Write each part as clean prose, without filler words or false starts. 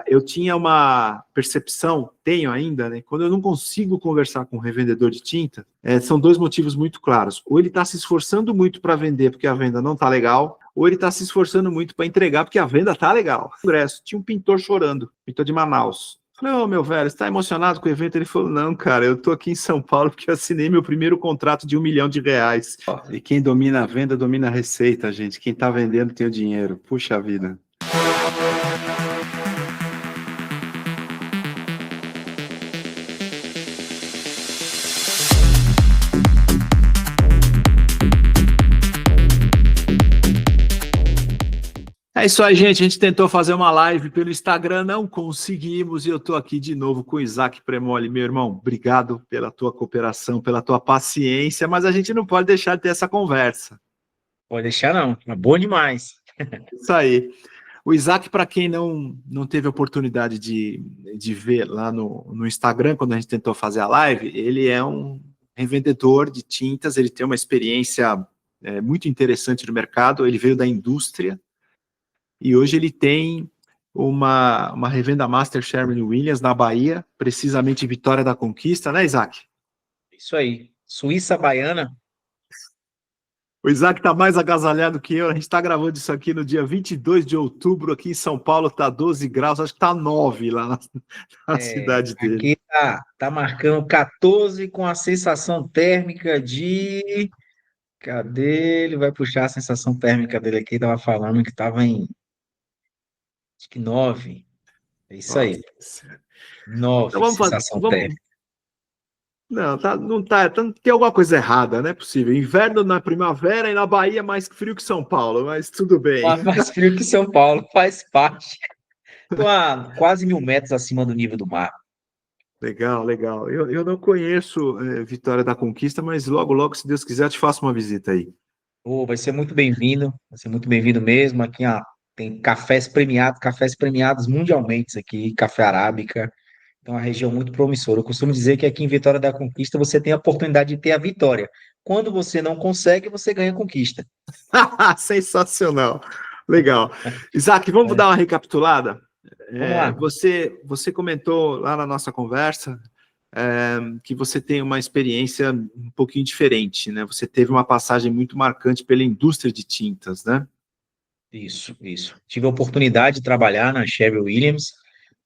eu tinha uma percepção, tenho ainda, né? Quando eu não consigo conversar com um revendedor de tinta, são dois motivos muito claros. Ou ele está se esforçando muito para vender porque a venda não está legal, ou ele está se esforçando muito para entregar porque a venda está legal. No congresso, tinha um pintor chorando, pintor de Manaus. Falei, ô meu velho, você está emocionado com o evento? Ele falou, não, cara, eu estou aqui em São Paulo porque eu assinei meu primeiro contrato de R$ 1 milhão. E quem domina a venda, domina a receita, gente. Quem está vendendo tem o dinheiro. Puxa vida. É isso aí, gente. A gente tentou fazer uma live pelo Instagram, não conseguimos, e eu estou aqui de novo com o Isaac Premoli. Meu irmão, obrigado pela tua cooperação, pela tua paciência, mas a gente não pode deixar de ter essa conversa. Pode deixar, não. É bom demais. Isso aí. O Isaac, para quem não teve a oportunidade de ver lá no Instagram, quando a gente tentou fazer a live, ele é um revendedor de tintas, ele tem uma experiência muito interessante no mercado, ele veio da indústria, e hoje ele tem uma revenda Master Sherwin-Williams na Bahia, precisamente em Vitória da Conquista, né, Isaac? Isso aí. Suíça Baiana. O Isaac está mais agasalhado que eu, a gente está gravando isso aqui no dia 22 de outubro, aqui em São Paulo está 12 graus, acho que está 9 lá na cidade dele. Aqui tá marcando 14 com a sensação térmica de... Cadê? Ele vai puxar a sensação térmica dele aqui, estava falando que estava em... Acho que 9. É isso aí. Então 9, vamos fazer. sensação térmica. Não, tem alguma coisa errada, não é possível. Inverno na primavera e na Bahia é mais frio que São Paulo, mas tudo bem. Mais frio que São Paulo, faz parte. Estou a quase 1.000 metros acima do nível do mar. Legal, legal. Eu não conheço Vitória da Conquista, mas logo, logo, se Deus quiser, eu te faço uma visita aí. Vai ser muito bem-vindo, mesmo. Aqui tem cafés premiados mundialmente aqui, café arábica. Então, é uma região muito promissora. Eu costumo dizer que aqui em Vitória da Conquista você tem a oportunidade de ter a vitória. Quando você não consegue, você ganha a conquista. Sensacional. Legal. Isaac, vamos dar uma recapitulada? Vamos lá. Você comentou lá na nossa conversa que você tem uma experiência um pouquinho diferente, né? Você teve uma passagem muito marcante pela indústria de tintas, né? Isso. Tive a oportunidade de trabalhar na Sherwin-Williams,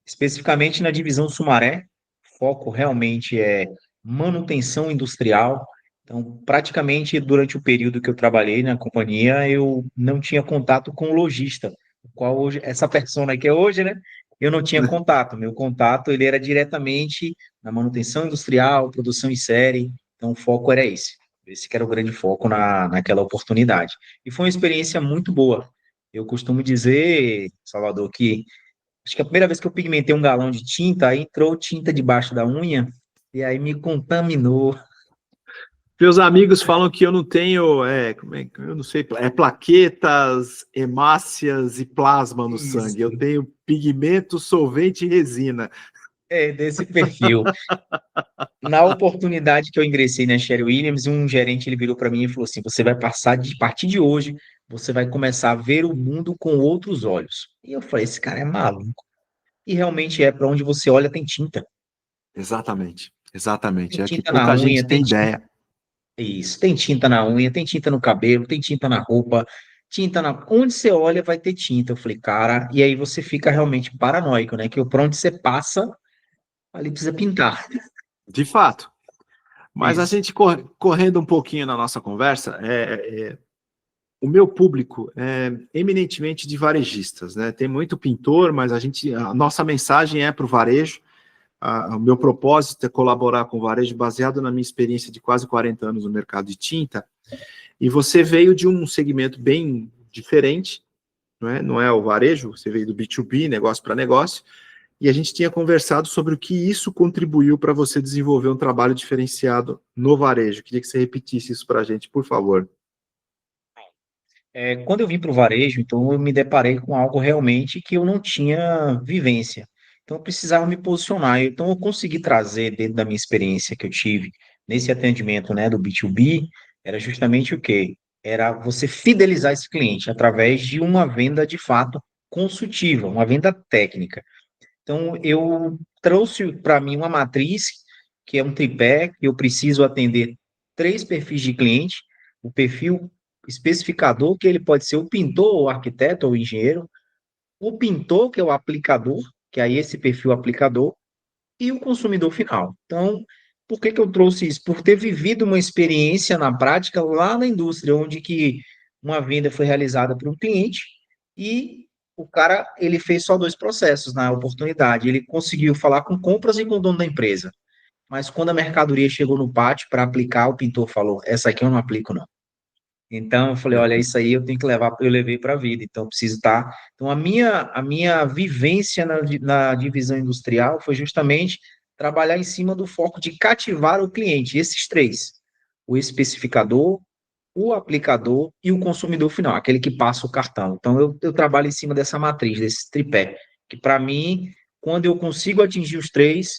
especificamente na divisão Sumaré. O foco realmente é manutenção industrial. Então, praticamente durante o período que eu trabalhei na companhia, eu não tinha contato com o lojista, o qual hoje, essa persona que é hoje, né? Eu não tinha contato. Meu contato, ele era diretamente na manutenção industrial, produção em série. Então, o foco era esse. Esse que era o grande foco naquela oportunidade. E foi uma experiência muito boa. Eu costumo dizer, Salvador, que acho que a primeira vez que eu pigmentei um galão de tinta, aí entrou tinta debaixo da unha e aí me contaminou. Meus amigos falam que eu não tenho, eu não sei, plaquetas, hemácias e plasma no sangue. Eu tenho pigmento, solvente e resina. É, desse perfil. Na oportunidade que eu ingressei na Sherwin-Williams, um gerente ele virou para mim e falou assim: você vai passar a partir de hoje, você vai começar a ver o mundo com outros olhos. E eu falei: esse cara é maluco. E realmente para onde você olha tem tinta. Exatamente. Tem É que tinta na pouca unha, gente tem ideia. Isso, tem tinta na unha, tem tinta no cabelo, tem tinta na roupa, tinta na. Onde você olha vai ter tinta. Eu falei, cara, e aí você fica realmente paranoico, né? Que por onde você passa, ali precisa pintar. De fato. Mas a Isso. gente correndo um pouquinho na nossa conversa, o meu público é eminentemente de varejistas, né? Tem muito pintor, mas a nossa mensagem é para o varejo. O meu propósito é colaborar com o varejo baseado na minha experiência de quase 40 anos no mercado de tinta. E você veio de um segmento bem diferente, não é o varejo, você veio do B2B, negócio para negócio, e a gente tinha conversado sobre o que isso contribuiu para você desenvolver um trabalho diferenciado no varejo. Queria que você repetisse isso para a gente, por favor. Quando eu vim para o varejo, então eu me deparei com algo realmente que eu não tinha vivência. Então eu precisava me posicionar. Então eu consegui trazer dentro da minha experiência que eu tive nesse atendimento, né, do B2B, era justamente o quê? Era você fidelizar esse cliente através de uma venda de fato consultiva, uma venda técnica. Então, eu trouxe para mim uma matriz, que é um tripé, que eu preciso atender 3 perfis de cliente: o perfil especificador, que ele pode ser o pintor, o arquiteto ou o engenheiro; o pintor, que é o aplicador, que aí esse perfil aplicador; e o consumidor final. Então, por que que eu trouxe isso? Por ter vivido uma experiência na prática lá na indústria, onde que uma venda foi realizada por um cliente e o cara, ele fez só 2 processos na oportunidade. Ele conseguiu falar com compras e com o dono da empresa. Mas quando a mercadoria chegou no pátio para aplicar, o pintor falou: essa aqui eu não aplico, não. Então, eu falei: olha, isso aí eu tenho que levar, eu levei para a vida, então eu preciso estar. Então, a minha vivência na divisão industrial foi justamente trabalhar em cima do foco de cativar o cliente, esses 3: o especificador, o aplicador e o consumidor final, aquele que passa o cartão. Então, eu trabalho em cima dessa matriz, desse tripé, que para mim, quando eu consigo atingir os 3,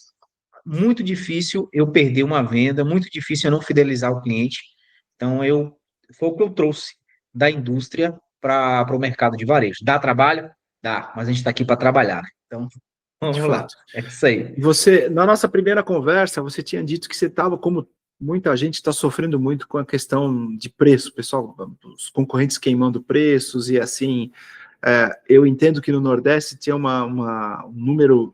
muito difícil eu perder uma venda, muito difícil eu não fidelizar o cliente. Então, foi o que eu trouxe da indústria para o mercado de varejo. Dá trabalho? Dá, mas a gente está aqui para trabalhar, né? Então, De vamos lá. fato. É isso aí. Você, na nossa primeira conversa, você tinha dito que você estava, como muita gente está sofrendo muito com a questão de preço, pessoal, os concorrentes queimando preços e assim. Eu entendo que no Nordeste tinha um número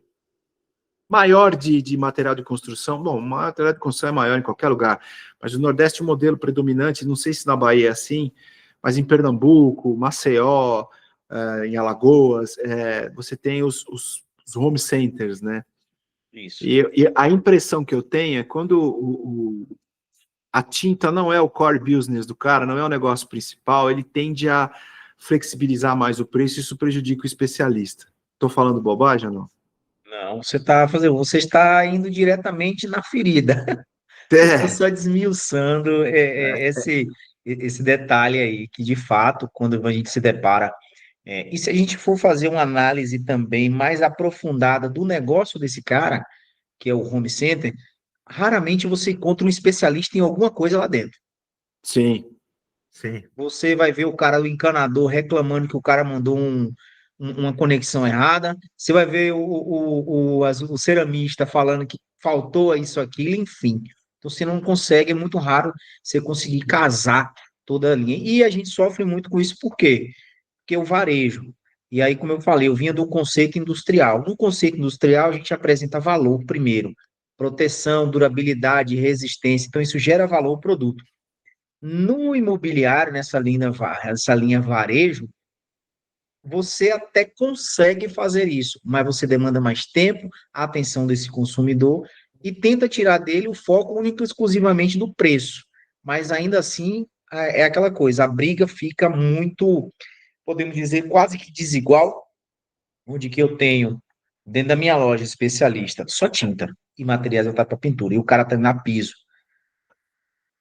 maior de material de construção. Bom, o material de construção é maior em qualquer lugar, mas no Nordeste o modelo predominante, não sei se na Bahia é assim, mas em Pernambuco, Maceió, em Alagoas, você tem os home centers, né? Isso. E a impressão que eu tenho é quando a tinta não é o core business do cara, não é o negócio principal, ele tende a flexibilizar mais o preço, e isso prejudica o especialista. Estou falando bobagem ou não? Não, você está indo diretamente na ferida. Eu estou É, só desmiuçando esse detalhe aí, que de fato, quando a gente se depara. E se a gente for fazer uma análise também mais aprofundada do negócio desse cara, que é o home center, raramente você encontra um especialista em alguma coisa lá dentro. sim, sim. Você vai ver o cara, o encanador, reclamando que o cara mandou uma conexão errada. Você vai ver o ceramista falando que faltou isso, aquilo, enfim. Então você não consegue, é muito raro você conseguir casar toda a linha. E a gente sofre muito com isso, por quê? Porque o varejo. E aí, como eu falei, eu vinha do conceito industrial. No conceito industrial, a gente apresenta valor primeiro: proteção, durabilidade, resistência. Então, isso gera valor ao produto. No imobiliário, nessa linha varejo, você até consegue fazer isso, mas você demanda mais tempo, a atenção desse consumidor e tenta tirar dele o foco único e exclusivamente do preço. Mas ainda assim, é aquela coisa, a briga fica muito, podemos dizer, quase que desigual, onde que eu tenho, dentro da minha loja especialista, só tinta e materiais para pintura, e o cara tá na piso,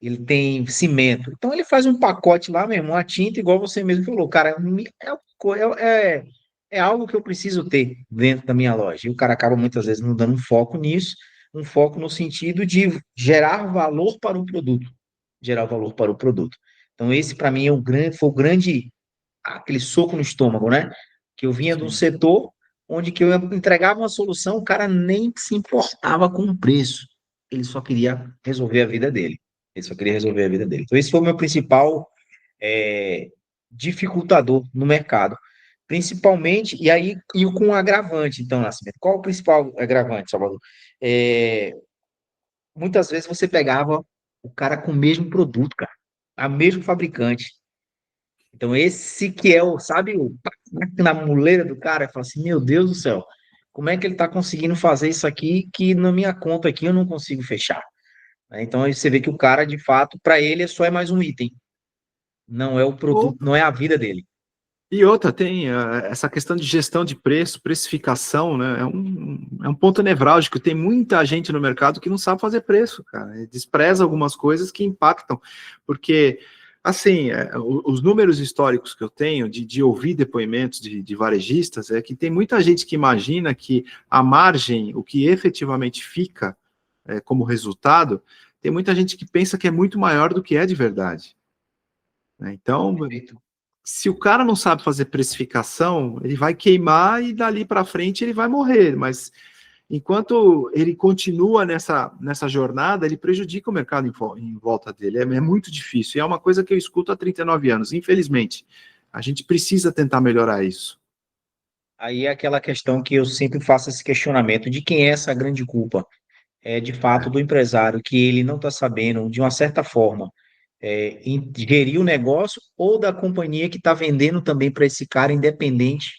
ele tem cimento. Então ele faz um pacote lá, meu irmão, a tinta, igual você mesmo falou, cara, é algo que eu preciso ter dentro da minha loja. E o cara acaba muitas vezes não dando um foco nisso, um foco no sentido de gerar valor para o produto, gerar valor para o produto. Então esse para mim foi o grande, aquele soco no estômago, né? Que eu vinha de um Sim. setor onde que eu entregava uma solução, o cara nem se importava com o preço. Ele só queria resolver a vida dele. Ele só queria resolver a vida dele. Então, esse foi o meu principal é, dificultador no mercado. Principalmente, e aí, e com um agravante, então, Nascimento. Qual o principal agravante, Salvador? É, muitas vezes você pegava o cara com o mesmo produto, cara, a mesmo fabricante. Então, esse que é o, sabe, na muleira do cara, fala assim: meu Deus do céu, como é que ele está conseguindo fazer isso aqui que na minha conta aqui eu não consigo fechar? Né? Então, aí você vê que o cara, de fato, para ele só é mais um item, não é o produto, não é a vida dele. E outra, tem essa questão de gestão de preço, precificação, né? É um ponto nevrálgico. Tem muita gente no mercado que não sabe fazer preço, cara. E despreza algumas coisas que impactam. Porque, assim, os números históricos que eu tenho de ouvir depoimentos de varejistas é que tem muita gente que imagina que a margem, o que efetivamente fica como resultado, tem muita gente que pensa que é muito maior do que é de verdade, né? Então, Perfeito. se o cara não sabe fazer precificação, ele vai queimar e dali para frente ele vai morrer, mas enquanto ele continua nessa jornada, ele prejudica o mercado em volta dele. É muito difícil. E é uma coisa que eu escuto há 39 anos. Infelizmente, a gente precisa tentar melhorar isso. Aí é aquela questão que eu sempre faço esse questionamento de quem é essa grande culpa. É de fato do empresário, que ele não está sabendo, de uma certa forma, gerir o negócio, ou da companhia que está vendendo também para esse cara independente.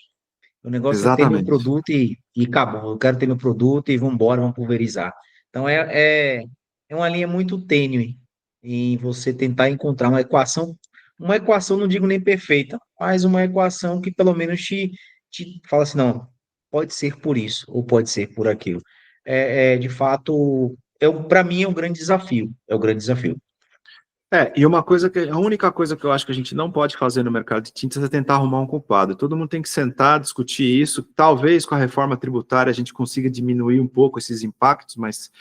O negócio é ter meu Exatamente. produto e acabou. Eu quero ter meu produto e vamos embora, vamos pulverizar. Então é uma linha muito tênue em você tentar encontrar uma equação não digo nem perfeita, mas uma equação que pelo menos te fala assim, não, pode ser por isso, ou pode ser por aquilo. De fato, para mim é um grande desafio. É o grande desafio. E uma coisa a única coisa que eu acho que a gente não pode fazer no mercado de tintas é tentar arrumar um culpado. Todo mundo tem que sentar, discutir isso. Talvez com a reforma tributária a gente consiga diminuir um pouco esses impactos, mas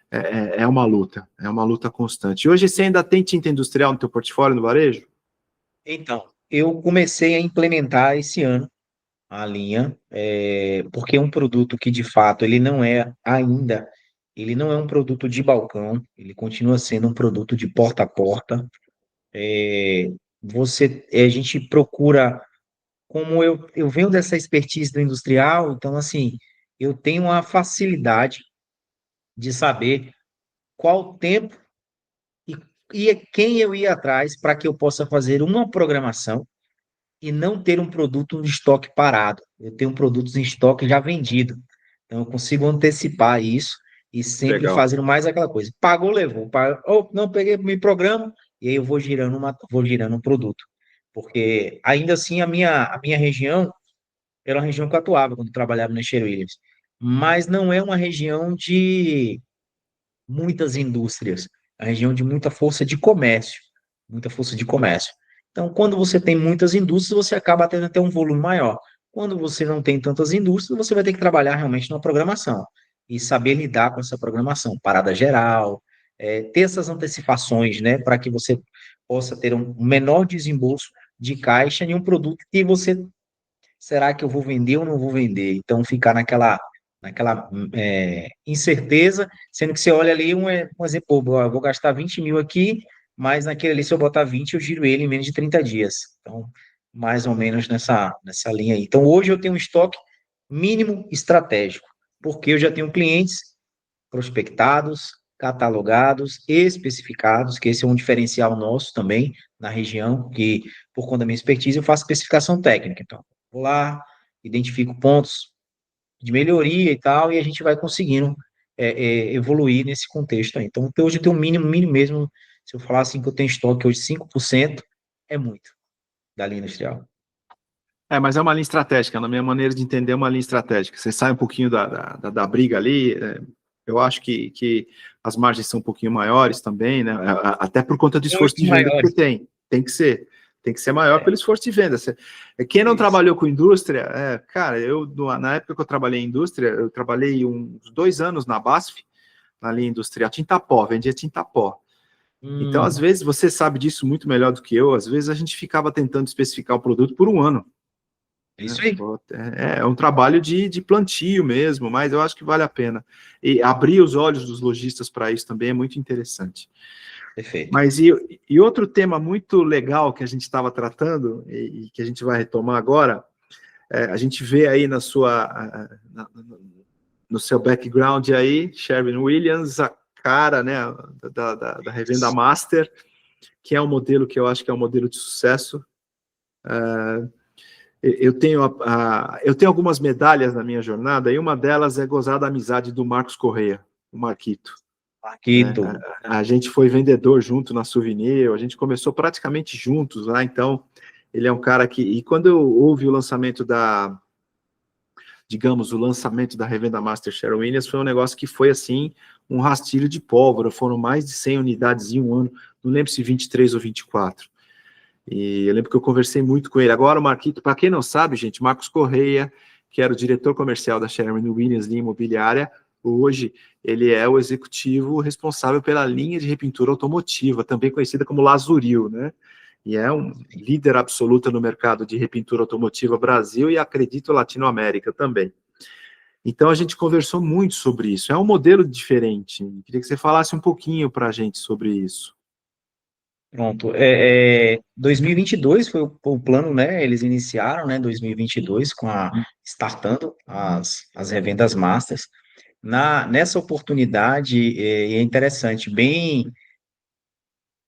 é uma luta constante. E hoje você ainda tem tinta industrial no teu portfólio no varejo? Então, eu comecei a implementar esse ano a linha, porque é um produto que de fato ele não é um produto de balcão, ele continua sendo um produto de porta a porta. É, a gente procura, como eu venho dessa expertise do industrial, então assim, eu tenho a facilidade de saber qual tempo e, e quem eu ir atrás para que eu possa fazer uma programação e não ter um produto em estoque parado. Eu tenho produtos em estoque já vendido. Então, eu consigo antecipar isso e sempre Legal. fazendo mais aquela coisa. Pagou, levou. Ou não, peguei, me programo, e aí eu vou girando um produto. Porque, ainda assim, a minha região era uma região que eu atuava quando eu trabalhava na Sherwin Williams. Mas não é uma região de muitas indústrias, a região de muita força de comércio, muita força de comércio. Então, quando você tem muitas indústrias, você acaba tendo até um volume maior. Quando você não tem tantas indústrias, você vai ter que trabalhar realmente na programação e saber lidar com essa programação, parada geral, ter essas antecipações, né, para que você possa ter um menor desembolso de caixa em um produto que você, será que eu vou vender ou não vou vender? Então, ficar naquela incerteza, sendo que você olha ali, um exemplo, pô, eu vou gastar 20 mil aqui, mas naquele ali, se eu botar 20 eu giro ele em menos de 30 dias. Então, mais ou menos nessa linha aí. Então, hoje eu tenho um estoque mínimo estratégico, porque eu já tenho clientes prospectados, catalogados, especificados, que esse é um diferencial nosso também na região, que por conta da minha expertise eu faço especificação técnica. Então, vou lá, identifico pontos de melhoria e tal, e a gente vai conseguindo evoluir nesse contexto aí. Então, hoje eu tenho um mínimo mesmo, se eu falar assim que eu tenho estoque hoje 5% é muito da linha industrial. Mas é uma linha estratégica, na minha maneira de entender, é uma linha estratégica. Você sai um pouquinho da briga ali, eu acho que as margens são um pouquinho maiores também, né? Até por conta do esforço Muito de venda que você maiores. tem que ser maior pelo esforço de venda. Quem não Isso. trabalhou com indústria, cara, na época que eu trabalhei em indústria, eu trabalhei uns 2 anos na BASF, na linha industrial, tinta pó, vendia tinta pó. Então, às Hum, vezes, você sabe disso muito melhor do que eu, às vezes a gente ficava tentando especificar o produto por um ano. isso aí. Pô, é um trabalho de plantio mesmo, mas eu acho que vale a pena. E abrir os olhos dos lojistas para isso também é muito interessante. Perfeito. Mas e outro tema muito legal que a gente estava tratando e que a gente vai retomar agora, a gente vê aí no seu background aí, Sherwin Williams, a cara, né, da Revenda Master, que é um modelo que eu acho que é um modelo de sucesso. Eu tenho algumas medalhas na minha jornada, e uma delas é gozar da amizade do Marcos Correia, o Marquito. Né? Marquito. A gente foi vendedor junto na Souvenir, a gente começou praticamente juntos lá, então ele é um cara que... E quando eu ouvi o lançamento digamos, o lançamento da Revenda Master Sherwin Williams, foi um negócio que foi assim, um rastilho de pólvora, foram mais de 100 unidades em um ano, não lembro se 23 ou 24. E eu lembro que eu conversei muito com ele. Agora o Marquito, para quem não sabe, gente, Marcos Correia, que era o diretor comercial da Sherwin Williams Linha Imobiliária, hoje ele é o executivo responsável pela linha de repintura automotiva, também conhecida como Lazuril, né? e é um líder absoluto no mercado de repintura automotiva Brasil e, acredito, Latinoamérica também. Então, a gente conversou muito sobre isso. É um modelo diferente. Queria que você falasse um pouquinho para a gente sobre isso. Pronto. 2022 foi o plano, né? Eles iniciaram, né? 2022 startando as revendas masters. Nessa oportunidade, é interessante,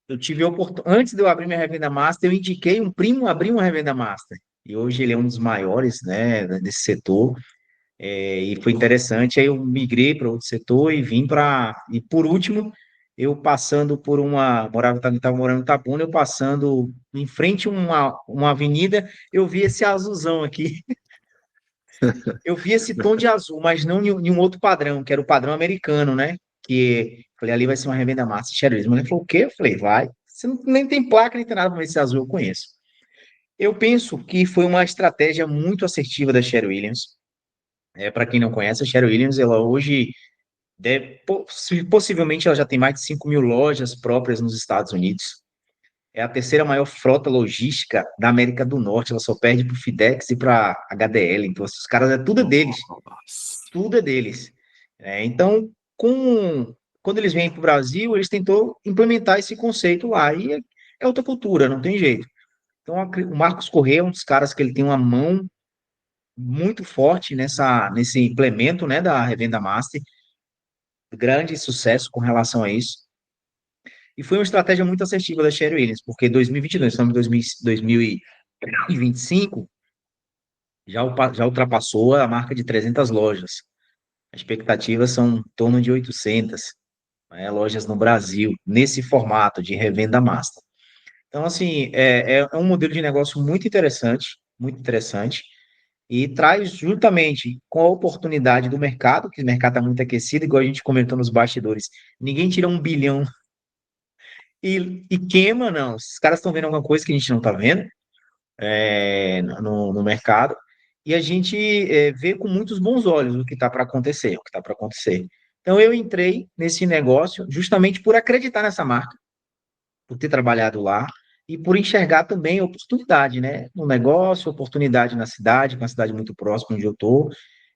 eu tive a oportunidade, antes de eu abrir minha revenda master, eu indiquei um primo abrir uma revenda master. E hoje ele é um dos maiores, né, desse setor. E foi interessante. Aí eu migrei para outro setor e vim para. E por último, eu passando por estava morando em Itabuna, eu passando em frente a uma avenida, eu vi esse azulzão aqui. Eu vi esse tom de azul, mas não em um outro padrão, que era o padrão americano, né? Que falei, ali vai ser uma revenda massa de xeroísmo. Ele falou, o quê? Eu falei, vai. Você nem tem placa, nem tem nada para esse azul, eu conheço. Eu penso que foi uma estratégia muito assertiva da Sherwin Williams. Para quem não conhece, a Sherwin Williams, ela hoje, possivelmente, ela já tem mais de 5 mil lojas próprias nos Estados Unidos. É a terceira maior frota logística da América do Norte. Ela só perde para o FedEx e para a HDL. Então, esses caras, tudo é deles. Nossa. Tudo é deles. Então, quando eles vêm para o Brasil, eles tentou implementar esse conceito lá. E é outra cultura, não tem jeito. Então, o Marcos Corrêa é um dos caras que ele tem uma mão muito forte nesse implemento, né, da Revenda Master. Grande sucesso com relação a isso. E foi uma estratégia muito assertiva da Sherwin Williams, porque 2022, estamos em 2025, já ultrapassou a marca de 300 lojas. As expectativas são em torno de 800, né, lojas no Brasil, nesse formato de revenda master. Então, assim, é um modelo de negócio muito interessante, e traz juntamente com a oportunidade do mercado, que o mercado está muito aquecido, igual a gente comentou nos bastidores, ninguém tira 1 bilhão e queima, não. Os caras estão vendo alguma coisa que a gente não está vendo no mercado, e a gente vê com muitos bons olhos o que está para acontecer, o que está para acontecer. Então, eu entrei nesse negócio justamente por acreditar nessa marca, por ter trabalhado lá, e por enxergar também oportunidade, né? No negócio, oportunidade na cidade, uma cidade muito próxima onde eu estou,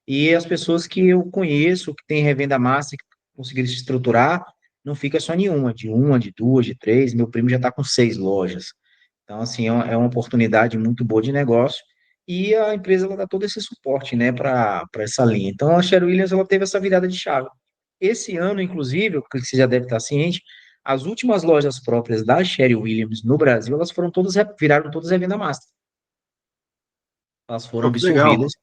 e as pessoas que eu conheço, que têm revenda massa, que conseguiram se estruturar, não fica só em uma, de duas, de três, meu primo já está com 6 lojas. Então, assim, é uma oportunidade muito boa de negócio, e a empresa ela dá todo esse suporte, né, para essa linha. Então, a Sherwin Williams ela teve essa virada de chave. Esse ano, inclusive, que você já deve estar ciente, as últimas lojas próprias da Sherwin Williams no Brasil, elas viraram todas revenda master. Elas foram Oh, que legal. absorvidas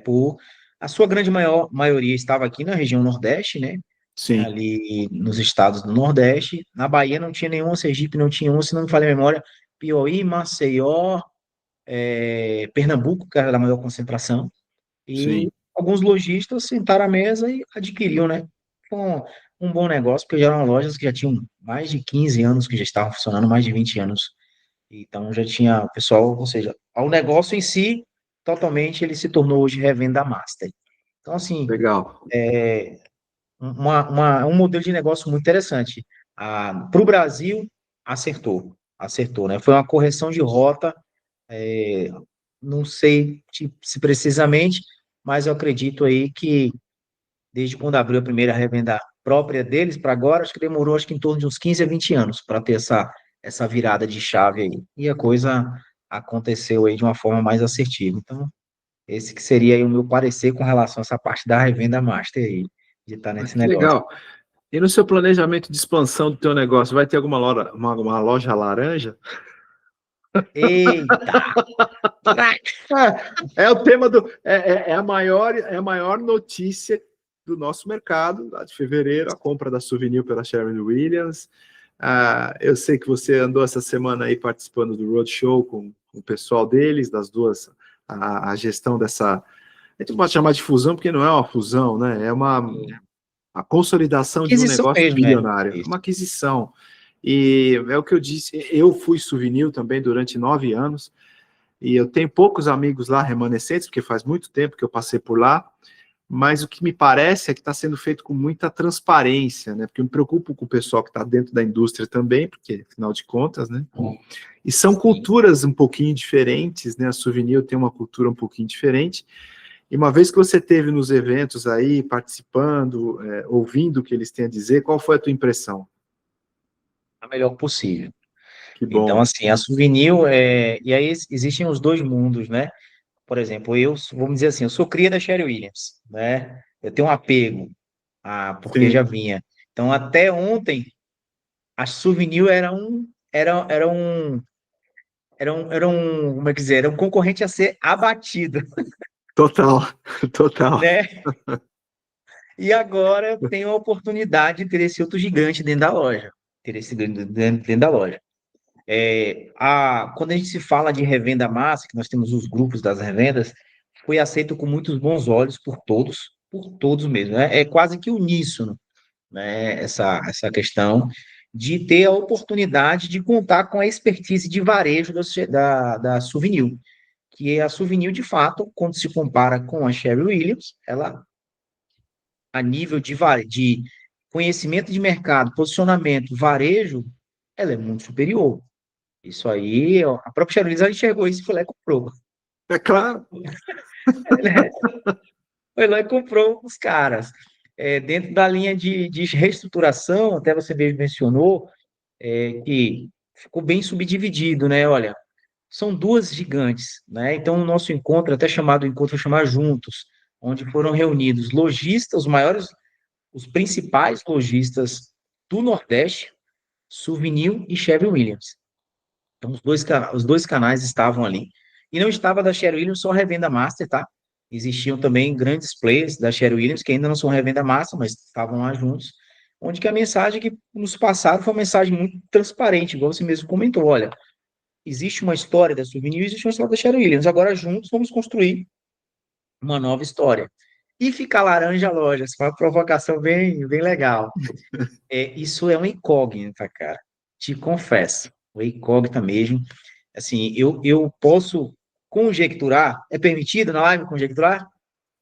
por... A sua grande maioria estava aqui na região Nordeste, né? Sim, Ali nos estados do Nordeste. Na Bahia não tinha nenhum, Sergipe não tinha um, se não me falha a memória, Piauí, Maceió, Pernambuco, que era a maior concentração. E sim. alguns lojistas sentaram à mesa e adquiriam, né? Com um bom negócio, porque já eram lojas que já tinham mais de 15 anos, que já estavam funcionando, mais de 20 anos. Então já tinha o pessoal, ou seja, o negócio em si, totalmente, ele se tornou hoje revenda master. Então, assim, Legal. é um modelo de negócio muito interessante. Para o Brasil, acertou, né? Foi uma correção de rota, é, não sei se precisamente, mas eu acredito aí que desde quando abriu a primeira revenda própria deles para agora, acho que demorou acho que em torno de uns 15 a 20 anos para ter essa virada de chave aí. E a coisa aconteceu aí de uma forma mais assertiva. Então, esse que seria aí o meu parecer com relação a essa parte da revenda master aí, de estar Ah, nesse que negócio. legal. E no seu planejamento de expansão do teu negócio, vai ter alguma loja, uma loja laranja? Eita! É o tema é a maior notícia do nosso mercado, lá de fevereiro, a compra da Souvenir pela Sherwin Williams. Eu sei que você andou essa semana aí participando do Roadshow com o pessoal deles, das duas, a gestão dessa. A gente não pode chamar de fusão, porque não é uma fusão, né? É a consolidação de um Aquisição negócio mesmo, né? bilionário, Isso. uma aquisição. E é o que eu disse, eu fui Souvenir também durante 9 anos, e eu tenho poucos amigos lá remanescentes, porque faz muito tempo que eu passei por lá, mas o que me parece é que está sendo feito com muita transparência, né? Porque eu me preocupo com o pessoal que está dentro da indústria também, porque, afinal de contas, né? E são culturas um pouquinho diferentes, né? A Souvenir tem uma cultura um pouquinho diferente. E uma vez que você esteve nos eventos aí, participando, ouvindo o que eles têm a dizer, qual foi a tua impressão? A melhor possível. Que Então, bom. assim, a Souvenir, e aí existem os dois mundos, né? Por exemplo, vamos dizer assim, eu sou cria da Sherry Williams, né? Eu tenho um apego, porque já Sim, vinha. Então, até ontem, a Souvenir como é que dizer, era um concorrente a ser abatido, total, total. né? E agora eu tenho a oportunidade de ter esse outro gigante dentro da loja, ter esse dentro da loja. Quando a gente se fala de revenda massa, que nós temos os grupos das revendas, foi aceito com muitos bons olhos por todos mesmo. Né? É quase que uníssono, né? Essa questão de ter a oportunidade de contar com a expertise de varejo da Souvenir, que a Souvenir, de fato, quando se compara com a Sherwin Williams, ela, a nível de conhecimento de mercado, posicionamento, varejo, ela é muito superior. Isso aí, ó, a própria Sherwin Williams enxergou isso e foi lá e comprou. É claro. Foi lá e comprou os caras. Dentro da linha de reestruturação, até você mesmo mencionou, que ficou bem subdividido, né? Olha, são duas gigantes, né? Então, o nosso encontro, até chamado encontro chamar juntos, onde foram reunidos lojistas, os principais lojistas do Nordeste, Souvenir e Sherwin Williams. Então, os dois canais estavam ali. E não estava da Sherwin Williams só revenda master, tá? Existiam também grandes players da Sherwin Williams que ainda não são revenda master, mas estavam lá juntos, onde que a mensagem que nos passaram foi uma mensagem muito transparente, igual você mesmo comentou. Olha, existe uma história da Souvenir, existe uma história da Sherwin Williams. Agora, juntos, vamos construir uma nova história. E ficar laranja a loja, essa foi uma provocação bem, bem legal. Isso é uma incógnita, cara. Te confesso. Uma incógnita mesmo. Assim, eu posso conjecturar. É permitido na live conjecturar?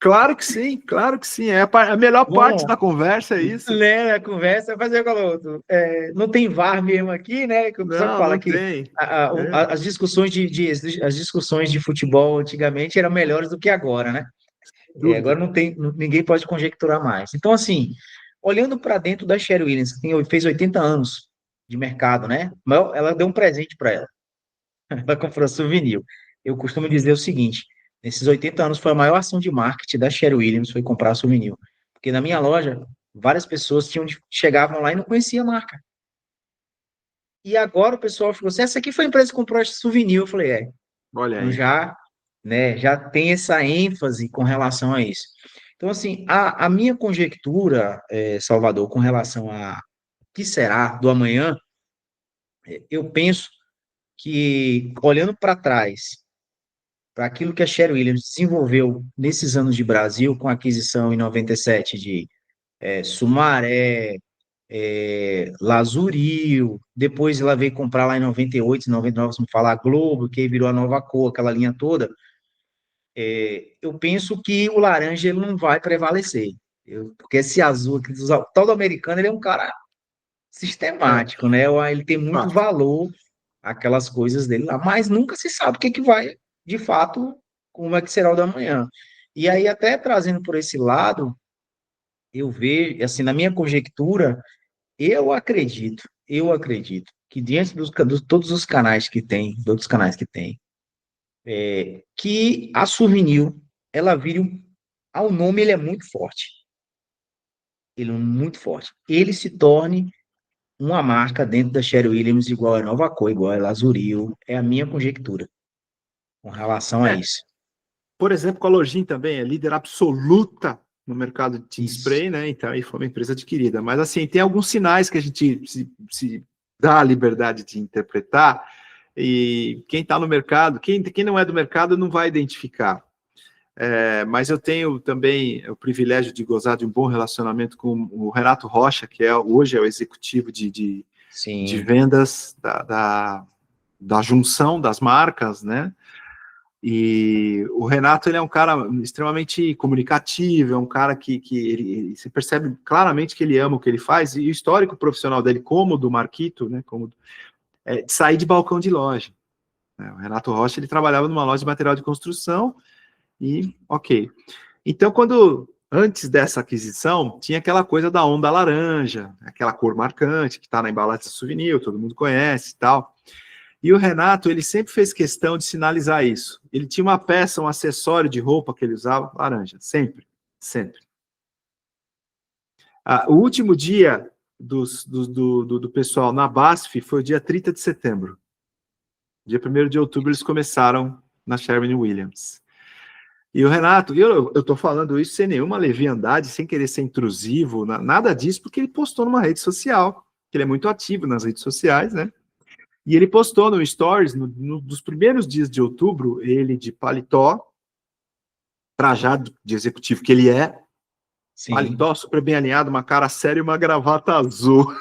Claro que sim, claro que sim. É a melhor Vamos parte lá. da conversa é isso. Né, a conversa, fazer com o outro. Não tem VAR mesmo aqui, né? Que o pessoal Não, fala não que tem. É, as discussões as discussões de futebol antigamente eram melhores do que agora, né? dúvida. Agora não tem, ninguém pode conjecturar mais. Então, assim, olhando para dentro da Sherwin Williams, fez 80 anos de mercado, né? Mas ela deu um presente para ela. Ela comprou souvenir. Eu costumo dizer o seguinte: nesses 80 anos foi a maior ação de marketing da Sherwin Williams foi comprar souvenir. Porque na minha loja, várias pessoas chegavam lá e não conheciam a marca. E agora o pessoal ficou assim: essa aqui foi a empresa que comprou esse souvenir. Eu falei: Olha então aí. já, né, já tem essa ênfase com relação a isso. Então, assim, a minha conjectura, Salvador, com relação a que será do amanhã, eu penso que, olhando para trás, para aquilo que a Sherwin Williams desenvolveu nesses anos de Brasil, com a aquisição em 97 de Sumaré, Lazuril, depois ela veio comprar lá em 98, 99, se me falar a Globo, que aí virou a Nova Cor, aquela linha toda. Eu penso que o laranja ele não vai prevalecer. Porque esse azul aqui, todo americano, ele é um cara É, sistemático, né? Ele tem muito fato. valor, aquelas coisas dele lá, mas nunca se sabe o que, que vai, de fato, como é que será o da manhã. E aí, até trazendo por esse lado, eu vejo, assim, na minha conjectura, eu acredito que diante dos todos os canais que tem, de outros canais que tem, que a Souvenir, ela vire ao nome ele é muito forte. Ele é muito forte. Ele se torne uma marca dentro da Sherwin Williams igual a Nova Cor, igual a Lazuril. É a minha conjectura com relação a É, isso. por exemplo, com a Login também é líder absoluta no mercado de tint Isso. spray, né? Então aí foi uma empresa adquirida. Mas assim, tem alguns sinais que a gente se dá a liberdade de interpretar e quem está no mercado, quem não é do mercado não vai identificar. Mas eu tenho também o privilégio de gozar de um bom relacionamento com o Renato Rocha, que hoje é o executivo de Sim. vendas da junção das marcas, né? E o Renato, ele é um cara extremamente comunicativo, é um cara que se percebe claramente que ele ama o que ele faz, e o histórico profissional dele, como o do Marquito, né, de sair de balcão de loja. Né? O Renato Rocha, ele trabalhava numa loja de material de construção, e ok. Então, antes dessa aquisição, tinha aquela coisa da onda laranja, aquela cor marcante, que está na embalagem de souvenir, todo mundo conhece e tal. E o Renato, ele sempre fez questão de sinalizar isso. Ele tinha uma peça, um acessório de roupa que ele usava, laranja, sempre, sempre. O último dia do pessoal na BASF foi o dia 30 de setembro. Dia 1º de outubro eles começaram na Sherwin-Williams. E o Renato, eu estou falando isso sem nenhuma leviandade, sem querer ser intrusivo, nada disso, porque ele postou numa rede social, que ele é muito ativo nas redes sociais, né? E ele postou no Stories, dos primeiros dias de outubro, ele de paletó, trajado de executivo que ele é, Sim. paletó super bem alinhado, uma cara séria e uma gravata azul.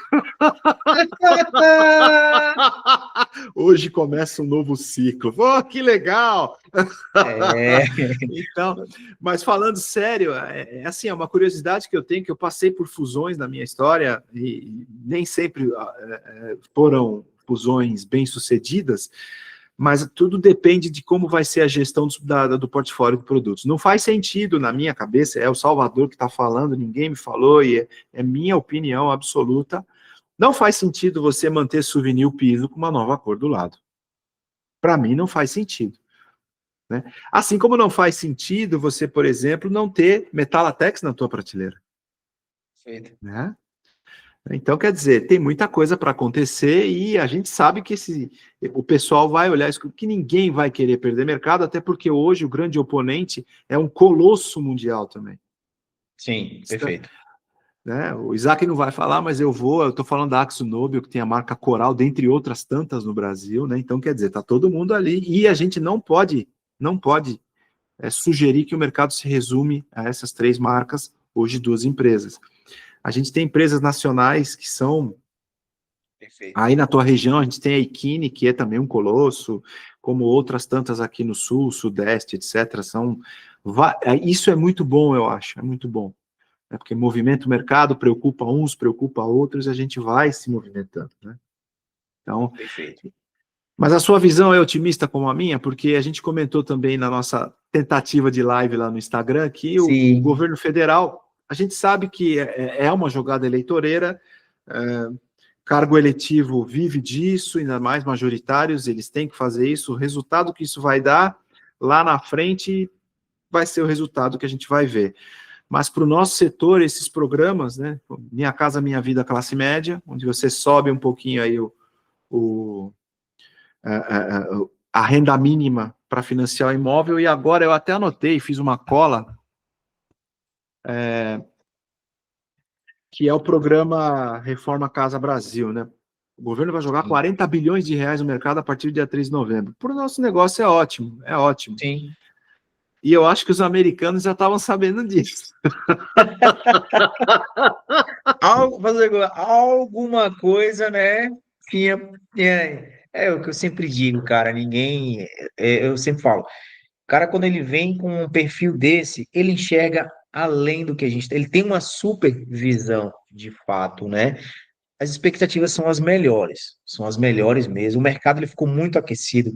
Hoje começa um novo ciclo. Oh, que legal! Então, mas falando sério, assim, é uma curiosidade que eu tenho, que eu passei por fusões na minha história, e nem sempre foram fusões bem-sucedidas, mas tudo depende de como vai ser a gestão do portfólio de produtos. Não faz sentido, na minha cabeça, é o Salvador que está falando, ninguém me falou, e é minha opinião absoluta, não faz sentido você manter souvenir piso com uma nova cor do lado. Para mim, não faz sentido. Né? Assim como não faz sentido você, por exemplo, não ter Metalatex na tua prateleira. Né? Então, quer dizer, tem muita coisa para acontecer e a gente sabe que o pessoal vai olhar isso, que ninguém vai querer perder mercado, até porque hoje o grande oponente é um colosso mundial também. Sim, perfeito. Né? O Isaac não vai falar, mas eu estou falando da AkzoNobel, que tem a marca Coral, dentre outras tantas no Brasil, né? Então, quer dizer, está todo mundo ali e a gente não pode sugerir que o mercado se resume a essas 3 marcas, hoje 2 empresas. A gente tem empresas nacionais que são... Perfeito. Aí na tua região a gente tem a Equine, que é também um colosso, como outras tantas aqui no sul, sudeste, etc. Isso é muito bom, eu acho, é muito bom. Né? Porque movimenta o mercado, preocupa uns, preocupa outros, e a gente vai se movimentando. Né? Então, perfeito. Mas a sua visão é otimista como a minha? Porque a gente comentou também na nossa tentativa de live lá no Instagram que o governo federal, a gente sabe que é uma jogada eleitoreira, cargo eletivo vive disso, ainda mais majoritários, eles têm que fazer isso, o resultado que isso vai dar lá na frente vai ser o resultado que a gente vai ver. Mas para o nosso setor, esses programas, né, Minha Casa Minha Vida classe média, onde você sobe um pouquinho aí a renda mínima para financiar o imóvel, e agora eu até anotei, fiz uma cola, que é o programa Reforma Casa Brasil, né? O governo vai jogar 40 bilhões de reais no mercado a partir do dia 3 de novembro. Para o nosso negócio é ótimo, é ótimo. Sim. E eu acho que os americanos já estavam sabendo disso. Alguma coisa, né? É o que eu sempre digo, cara. Eu sempre falo, o cara, quando ele vem com um perfil desse, ele enxerga além do que a gente tem. Ele tem uma super visão, de fato, né? As expectativas são as melhores mesmo. O mercado ele ficou muito aquecido,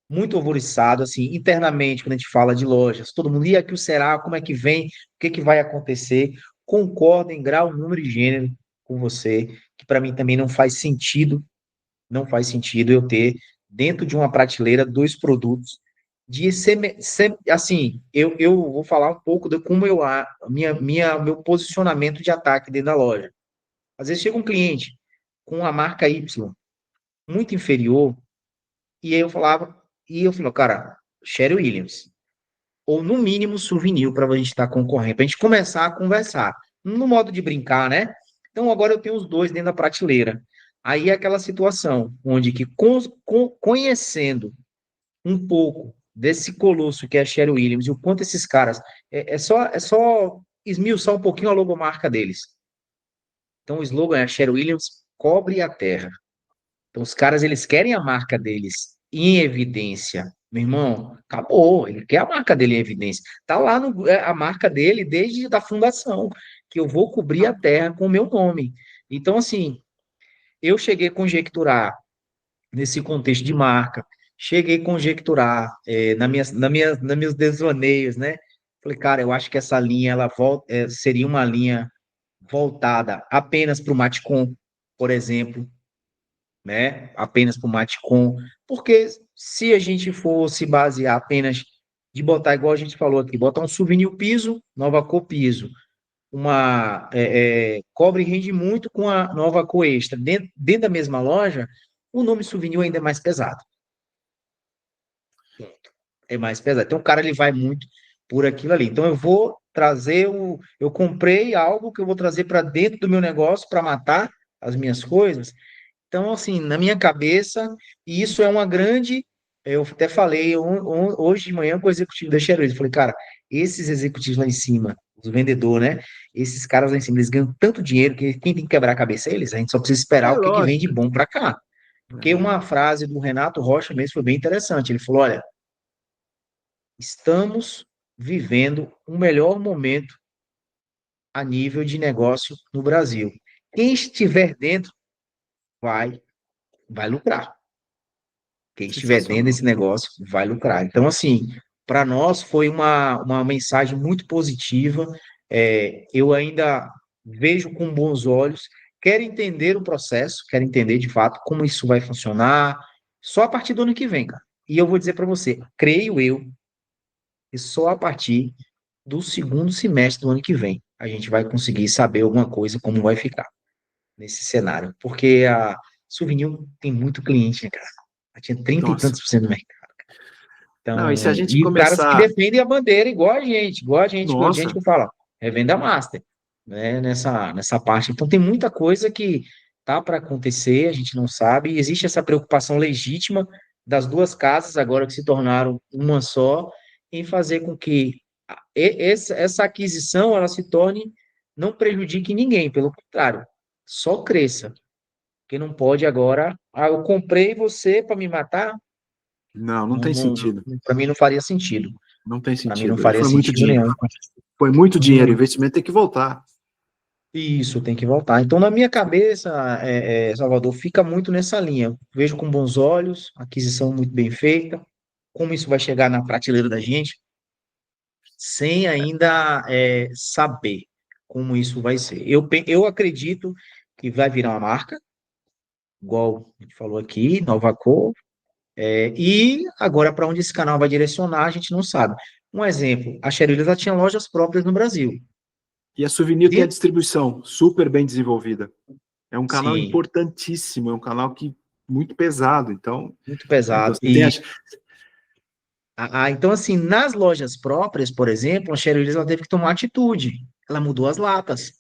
muito alvoroçado, assim, internamente, quando a gente fala de lojas. Todo mundo, e aqui o será, como é que vem, o que que vai acontecer? Concordo em grau, número e gênero com você, que para mim também não faz sentido eu ter dentro de uma prateleira 2 produtos assim, eu vou falar um pouco de como meu posicionamento de ataque dentro da loja. Às vezes chega um cliente com a marca Y muito inferior, e aí eu falava, cara, Sherry Williams, ou no mínimo Souvenir, para a gente estar concorrendo, para a gente começar a conversar, no modo de brincar, né? Então agora eu tenho os dois dentro da prateleira. Aí é aquela situação onde que conhecendo um pouco desse colosso que é a Sherry Williams e o quanto esses caras é só esmiuçar um pouquinho a logomarca deles. Então o slogan é a Sherry Williams cobre a terra. Então os caras eles querem a marca deles em evidência, Meu irmão, acabou. Ele quer a marca dele em evidência. Tá lá a marca dele desde a fundação, que eu vou cobrir a terra com o meu nome. Então, assim, eu cheguei a conjecturar nesse contexto de marca, cheguei a conjecturar na meus desvaneios, né? Falei, cara, eu acho que essa linha ela seria uma linha voltada apenas para o Matcom, por exemplo, né? Apenas para o Matcom, porque se a gente fosse basear apenas de botar, igual a gente falou aqui, botar um souvenir piso, nova cor piso, cobre rende muito com a nova cor extra, dentro da mesma loja, o nome souvenir ainda é mais pesado. É mais pesado. Então o cara ele vai muito por aquilo ali. Então eu vou trazer eu comprei algo que eu vou trazer para dentro do meu negócio para matar as minhas coisas. Então, assim, na minha cabeça, e isso é uma grande. Eu até falei hoje de manhã com o executivo da Xerox, eu falei, cara, esses executivos lá em cima, os vendedores, né? Esses caras lá em cima, eles ganham tanto dinheiro que quem tem que quebrar a cabeça é eles. A gente só precisa esperar É o que, que vem de lógico. bom para cá. Porque uma frase do Renato Rocha mesmo foi bem interessante. Ele falou: olha, estamos vivendo o melhor momento a nível de negócio no Brasil. Quem estiver dentro vai, vai lucrar. Quem estiver dentro Sensacional. desse negócio vai lucrar. Então, assim, para nós foi uma mensagem muito positiva. Eu ainda vejo com bons olhos, quero entender o processo, quero entender de fato como isso vai funcionar, só a partir do ano que vem, cara. E eu vou dizer para você, creio eu, que só a partir do segundo semestre do ano que vem a gente vai conseguir saber alguma coisa como vai ficar nesse cenário. Porque a Souvenir tem muito cliente, né, cara? Ela tinha 30 e Nossa. tantos por cento do mercado. Não, e se a Então, gente e caras que começar. defendem a bandeira igual a gente, igual a gente Nossa, que fala, é venda master, né, nessa parte. Então, tem muita coisa que tá para acontecer, a gente não sabe, e existe essa preocupação legítima das duas casas, agora que se tornaram uma só, em fazer com que essa aquisição ela se torne, não prejudique ninguém, pelo contrário, só cresça. Porque não pode agora, eu comprei você para me matar, não, não não, tem não, sentido. para mim não faria sentido. Não tem Para mim não sentido. faria Foi muito sentido dinheiro. nenhum. Foi muito dinheiro. O Muito. investimento tem que voltar. Isso, tem que voltar. Então, na minha cabeça, Salvador, fica muito nessa linha. Vejo com bons olhos, aquisição muito bem feita, como isso vai chegar na prateleira da gente, sem ainda saber como isso vai ser. Eu acredito que vai virar uma marca, igual a gente falou aqui, nova cor, e agora para onde esse canal vai direcionar, a gente não sabe. Um exemplo, a Cheryl já tinha lojas próprias no Brasil. E a Souvenir tem a Dentro, distribuição super bem desenvolvida. É um canal sim, importantíssimo, é um canal que muito pesado. Então, muito né, pesado. você tem a, Então, assim, nas lojas próprias, por exemplo, a Cheryl ela teve que tomar atitude. Ela mudou as latas.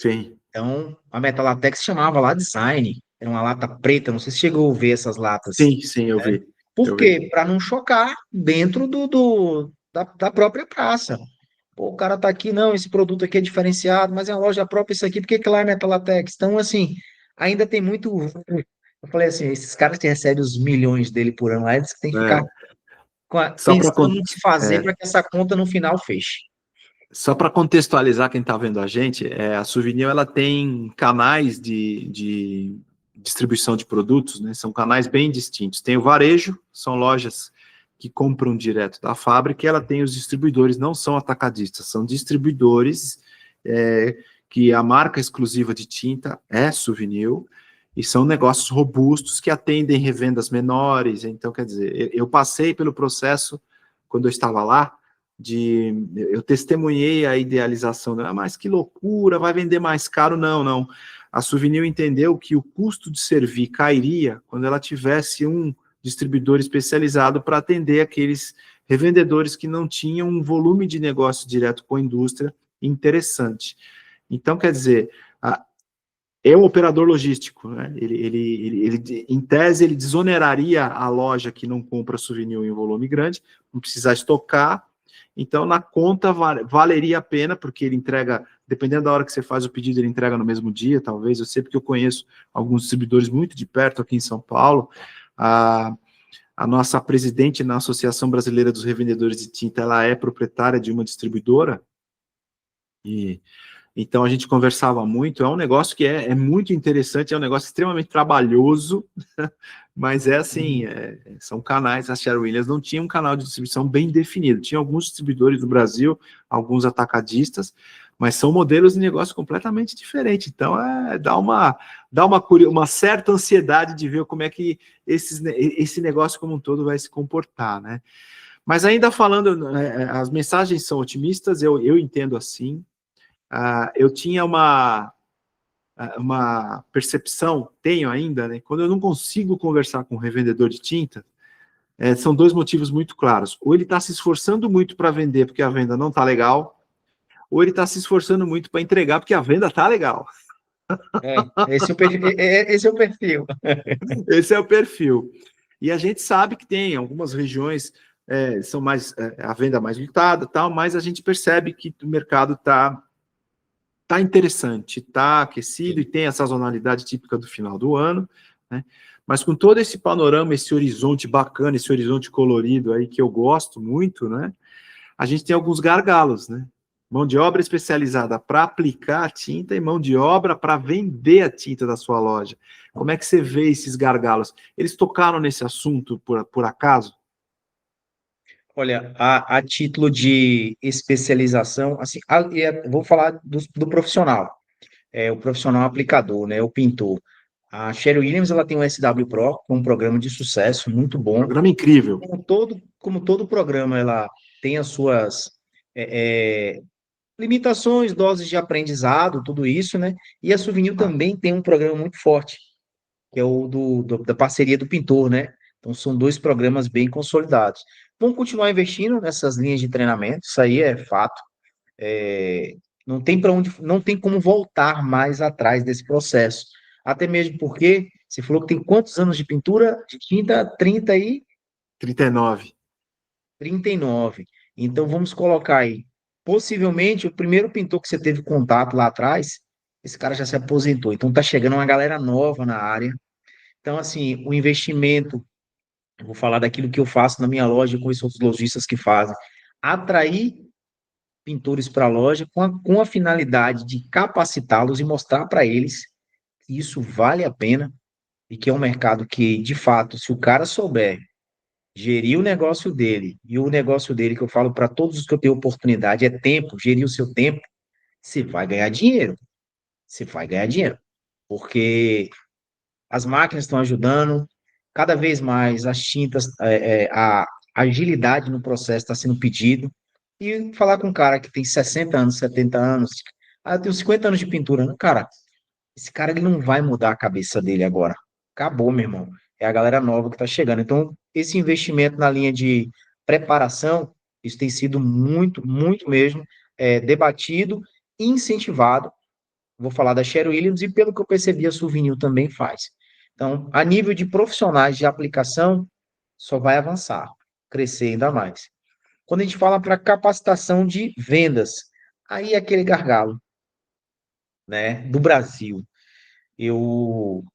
sim, Então, a Metalatex chamava lá design. Era uma lata preta, não sei se chegou a ver essas latas, sim, eu né? vi, Por eu vi. quê? Para não chocar dentro da própria praça. Pô, o cara tá aqui, não, esse produto aqui é diferenciado, mas é uma loja própria isso aqui, por que que lá é Metalatex? Então, assim, ainda tem muito. Eu falei assim, esses caras que recebem os milhões dele por ano lá, eles têm que ficar É, só para pensando no que fazer para que essa conta no final feche. só para contextualizar quem está vendo a gente, a Souvenir ela tem canais de distribuição de produtos, né? São canais bem distintos. Tem o varejo, são lojas que compram direto da fábrica, e ela tem os distribuidores, não são atacadistas, são distribuidores que a marca exclusiva de tinta é Souvenir, e são negócios robustos que atendem revendas menores. Então, quer dizer, eu passei pelo processo, quando eu estava lá, eu testemunhei a idealização, mas que loucura, vai vender mais caro? Não, não. A Souvenir entendeu que o custo de servir cairia quando ela tivesse um distribuidor especializado para atender aqueles revendedores que não tinham um volume de negócio direto com a indústria interessante. Então, quer dizer, é um operador logístico, né? Em tese, ele desoneraria a loja que não compra Souvenir em volume grande, não precisar estocar. Então, na conta, valeria a pena, porque ele entrega, dependendo da hora que você faz o pedido, ele entrega no mesmo dia, talvez. Eu sei porque eu conheço alguns distribuidores muito de perto aqui em São Paulo. A A nossa presidente na Associação Brasileira dos Revendedores de Tinta, ela é proprietária de uma distribuidora, e então a gente conversava muito. É um negócio que é muito interessante, é um negócio extremamente trabalhoso, mas é assim, são canais. A Sherwin-Williams não tinha um canal de distribuição bem definido, tinha alguns distribuidores do Brasil, alguns atacadistas, mas são modelos de negócio completamente diferentes. Então dá uma certa ansiedade de ver como é que esse negócio como um todo vai se comportar, né? Mas ainda falando, as mensagens são otimistas, eu entendo assim. Eu tinha uma percepção, tenho ainda, né? Quando eu não consigo conversar com um revendedor de tinta, são dois motivos muito claros. Ou ele está se esforçando muito para vender porque a venda não está legal, ou ele está se esforçando muito para entregar porque a venda está legal. Esse é o perfil. Esse é o perfil. E a gente sabe que tem algumas regiões são mais a venda mais lutada, tal, mas a gente percebe que o mercado está interessante, está aquecido e tem a sazonalidade típica do final do ano, né? Mas com todo esse panorama, esse horizonte bacana, esse horizonte colorido aí que eu gosto muito, né? A gente tem alguns gargalos, né? Mão de obra especializada para aplicar a tinta e mão de obra para vender a tinta da sua loja. Como é que você vê esses gargalos? Eles tocaram nesse assunto por acaso? Olha, a título de especialização, assim, vou falar do profissional, o profissional aplicador, né, o pintor. A Sherry Williams, ela tem um SW Pro, um programa de sucesso muito bom. Programa incrível. Como todo programa, ela tem as suas limitações, doses de aprendizado, tudo isso, né? E a Souvenir Ah, também tem um programa muito forte, que é o da parceria do pintor, né? Então, são dois programas bem consolidados. Vamos continuar investindo nessas linhas de treinamento, isso aí é fato. É, não tem para onde, não tem como voltar mais atrás desse processo. Até mesmo porque você falou que tem quantos anos de pintura? De tinta? 39. 39. Então, vamos colocar aí. Possivelmente, o primeiro pintor que você teve contato lá atrás, esse cara já se aposentou. Então, tá chegando uma galera nova na área. Então, assim, o investimento, eu vou falar daquilo que eu faço na minha loja com esses outros lojistas que fazem. Atrair pintores para a loja com a finalidade de capacitá-los e mostrar para eles que isso vale a pena e que é um mercado que, de fato, se o cara souber gerir o negócio dele, e o negócio dele que eu falo para todos os que eu tenho oportunidade é tempo, gerir o seu tempo, você vai ganhar dinheiro. Você vai ganhar dinheiro. Porque as máquinas estão ajudando, cada vez mais as tintas, a agilidade no processo está sendo pedido. E falar com um cara que tem 60 anos, 70 anos, eu tenho 50 anos de pintura, né? Cara, esse cara ele não vai mudar a cabeça dele agora. Acabou, meu irmão. É a galera nova que está chegando. Então, esse investimento na linha de preparação, isso tem sido muito, muito mesmo debatido e incentivado. Vou falar da Sherwin Williams e, pelo que eu percebi, a Souvenir também faz. Então, a nível de profissionais de aplicação, só vai avançar, crescer ainda mais. Quando a gente fala para capacitação de vendas, aí é aquele gargalo, né, do Brasil. Eu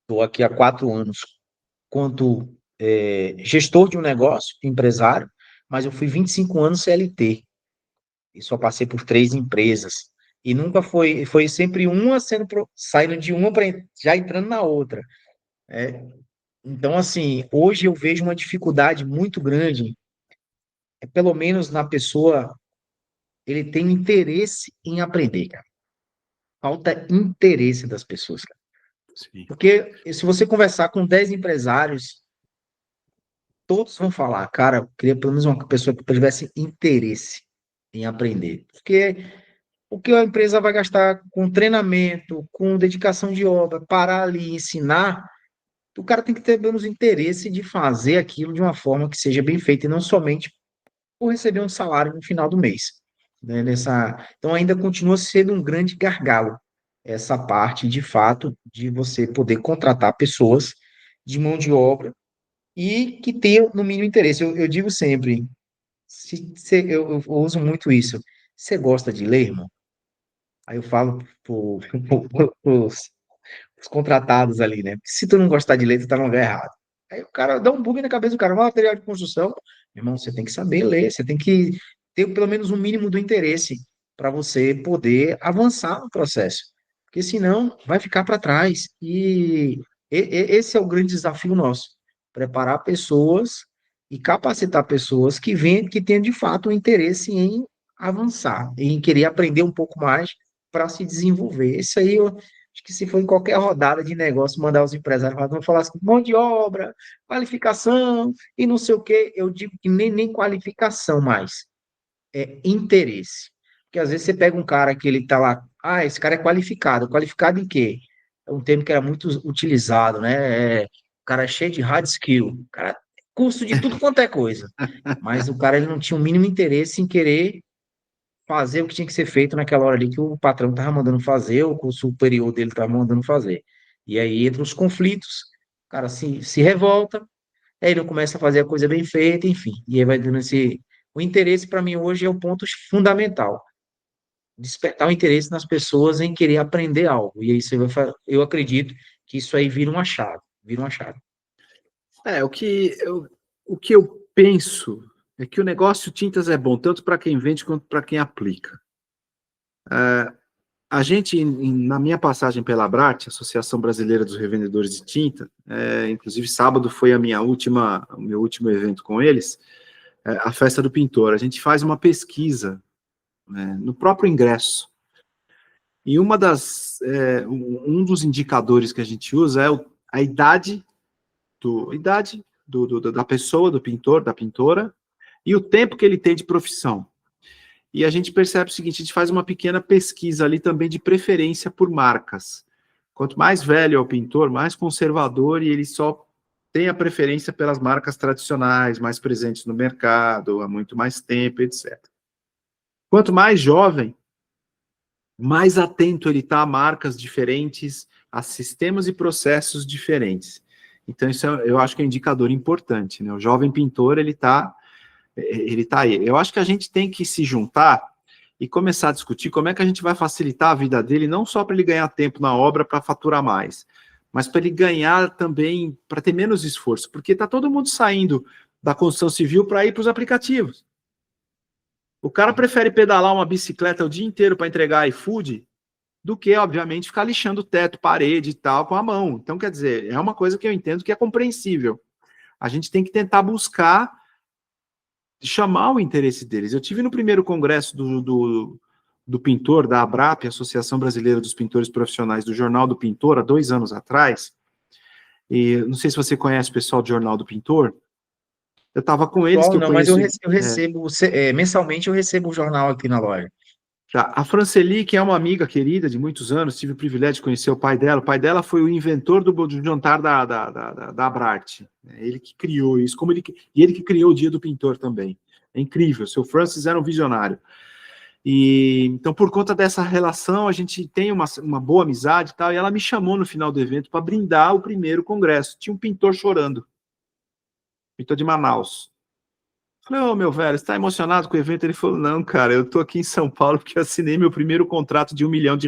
estou aqui há 4 anos quanto gestor de um negócio, empresário, mas eu fui 25 anos CLT e só passei por 3 empresas. E nunca foi sempre uma saindo de uma para já entrando na outra. Né? Então, assim, hoje eu vejo uma dificuldade muito grande, pelo menos na pessoa, ele tem interesse em aprender, cara. Falta interesse das pessoas, cara. Sim. Porque se você conversar com 10 empresários, todos vão falar, cara, eu queria pelo menos uma pessoa que tivesse interesse em aprender. Porque o que a empresa vai gastar com treinamento, com dedicação de obra, parar ali e ensinar, o cara tem que ter pelo menos interesse de fazer aquilo de uma forma que seja bem feita e não somente por receber um salário no final do mês. Né? Então ainda continua sendo um grande gargalo essa parte, de fato, de você poder contratar pessoas de mão de obra e que tenham, no mínimo, interesse. Eu digo sempre, eu uso muito isso. Você gosta de ler, irmão? Aí eu falo os contratados ali, né? Se tu não gostar de ler, tu tá no lugar errado. Aí o cara dá um bug na cabeça do cara, material de construção. Meu irmão, você tem que saber ler, você tem que ter pelo menos um mínimo do interesse para você poder avançar no processo. Porque senão vai ficar para trás. Esse é o grande desafio nosso. Preparar pessoas e capacitar pessoas que tenham de fato um interesse em avançar, em querer aprender um pouco mais para se desenvolver. Isso aí eu acho que se for em qualquer rodada de negócio, mandar os empresários vão falar assim, mão de obra, qualificação e não sei o quê, eu digo que nem qualificação mais, é interesse. Porque às vezes você pega um cara que ele tá lá, esse cara é qualificado. Qualificado em quê? É um termo que era muito utilizado, né? O cara é cheio de hard skill, o cara curso de tudo quanto é coisa. Mas o cara ele não tinha o mínimo interesse em querer fazer o que tinha que ser feito naquela hora ali que o patrão estava mandando fazer, ou que o superior dele estava mandando fazer. E aí entram os conflitos, o cara se revolta, aí ele não começa a fazer a coisa bem feita, enfim. E aí vai dando esse. O interesse, para mim, hoje é o ponto fundamental. Despertar o interesse nas pessoas em querer aprender algo. E aí eu acredito que isso aí vira uma chave. Vira uma chave. O que eu penso é que o negócio tintas é bom tanto para quem vende quanto para quem aplica. A gente, na minha passagem pela Abrat, Associação Brasileira dos Revendedores de Tinta, inclusive sábado foi o meu último evento com eles, a Festa do Pintor. A gente faz uma pesquisa, né, no próprio ingresso. E um dos indicadores que a gente usa é a idade da pessoa, do pintor, da pintora, e o tempo que ele tem de profissão. E a gente percebe o seguinte, a gente faz uma pequena pesquisa ali também de preferência por marcas. Quanto mais velho é o pintor, mais conservador, e ele só tem a preferência pelas marcas tradicionais, mais presentes no mercado, há muito mais tempo, etc. Quanto mais jovem, mais atento ele está a marcas diferentes, a sistemas e processos diferentes. Então, isso eu acho que é um indicador importante, né? O jovem pintor, ele tá aí. Eu acho que a gente tem que se juntar e começar a discutir como é que a gente vai facilitar a vida dele, não só para ele ganhar tempo na obra para faturar mais, mas para ele ganhar também, para ter menos esforço, porque está todo mundo saindo da construção civil para ir para os aplicativos. O cara prefere pedalar uma bicicleta o dia inteiro para entregar iFood do que, obviamente, ficar lixando o teto, parede e tal com a mão. Então, quer dizer, é uma coisa que eu entendo que é compreensível. A gente tem que tentar buscar chamar o interesse deles. Eu tive no primeiro congresso do pintor, da ABRAP, Associação Brasileira dos Pintores Profissionais, do Jornal do Pintor, há 2 anos atrás, e não sei se você conhece o pessoal do Jornal do Pintor, eu estava com eles, que eu Não, mas eu, conheço... eu recebo, mensalmente eu recebo o jornal aqui na loja. A Franceli, que é uma amiga querida de muitos anos, tive o privilégio de conhecer o pai dela. O pai dela foi o inventor do jantar da Abrart. Ele que criou isso, e ele que criou o Dia do Pintor também. É incrível, o seu Francis era um visionário. E então, por conta dessa relação, a gente tem uma boa amizade e tal, e ela me chamou no final do evento para brindar o primeiro congresso. Tinha um pintor chorando, pintor de Manaus. Falei, meu velho, você tá emocionado com o evento? Ele falou, não, cara, eu tô aqui em São Paulo porque eu assinei meu primeiro contrato de R$ 1 milhão.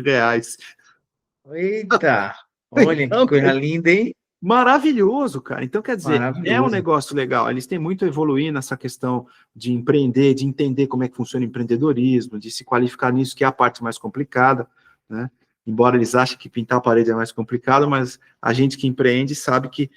Eita! Olha que Então, coisa linda, hein? maravilhoso, cara. Então, quer dizer, é um Maravilhoso. negócio legal. Eles têm muito a evoluir nessa questão de empreender, de entender como é que funciona o empreendedorismo, de se qualificar nisso, que é a parte mais complicada, né? Embora eles achem que pintar a parede é mais complicado, mas a gente que empreende sabe que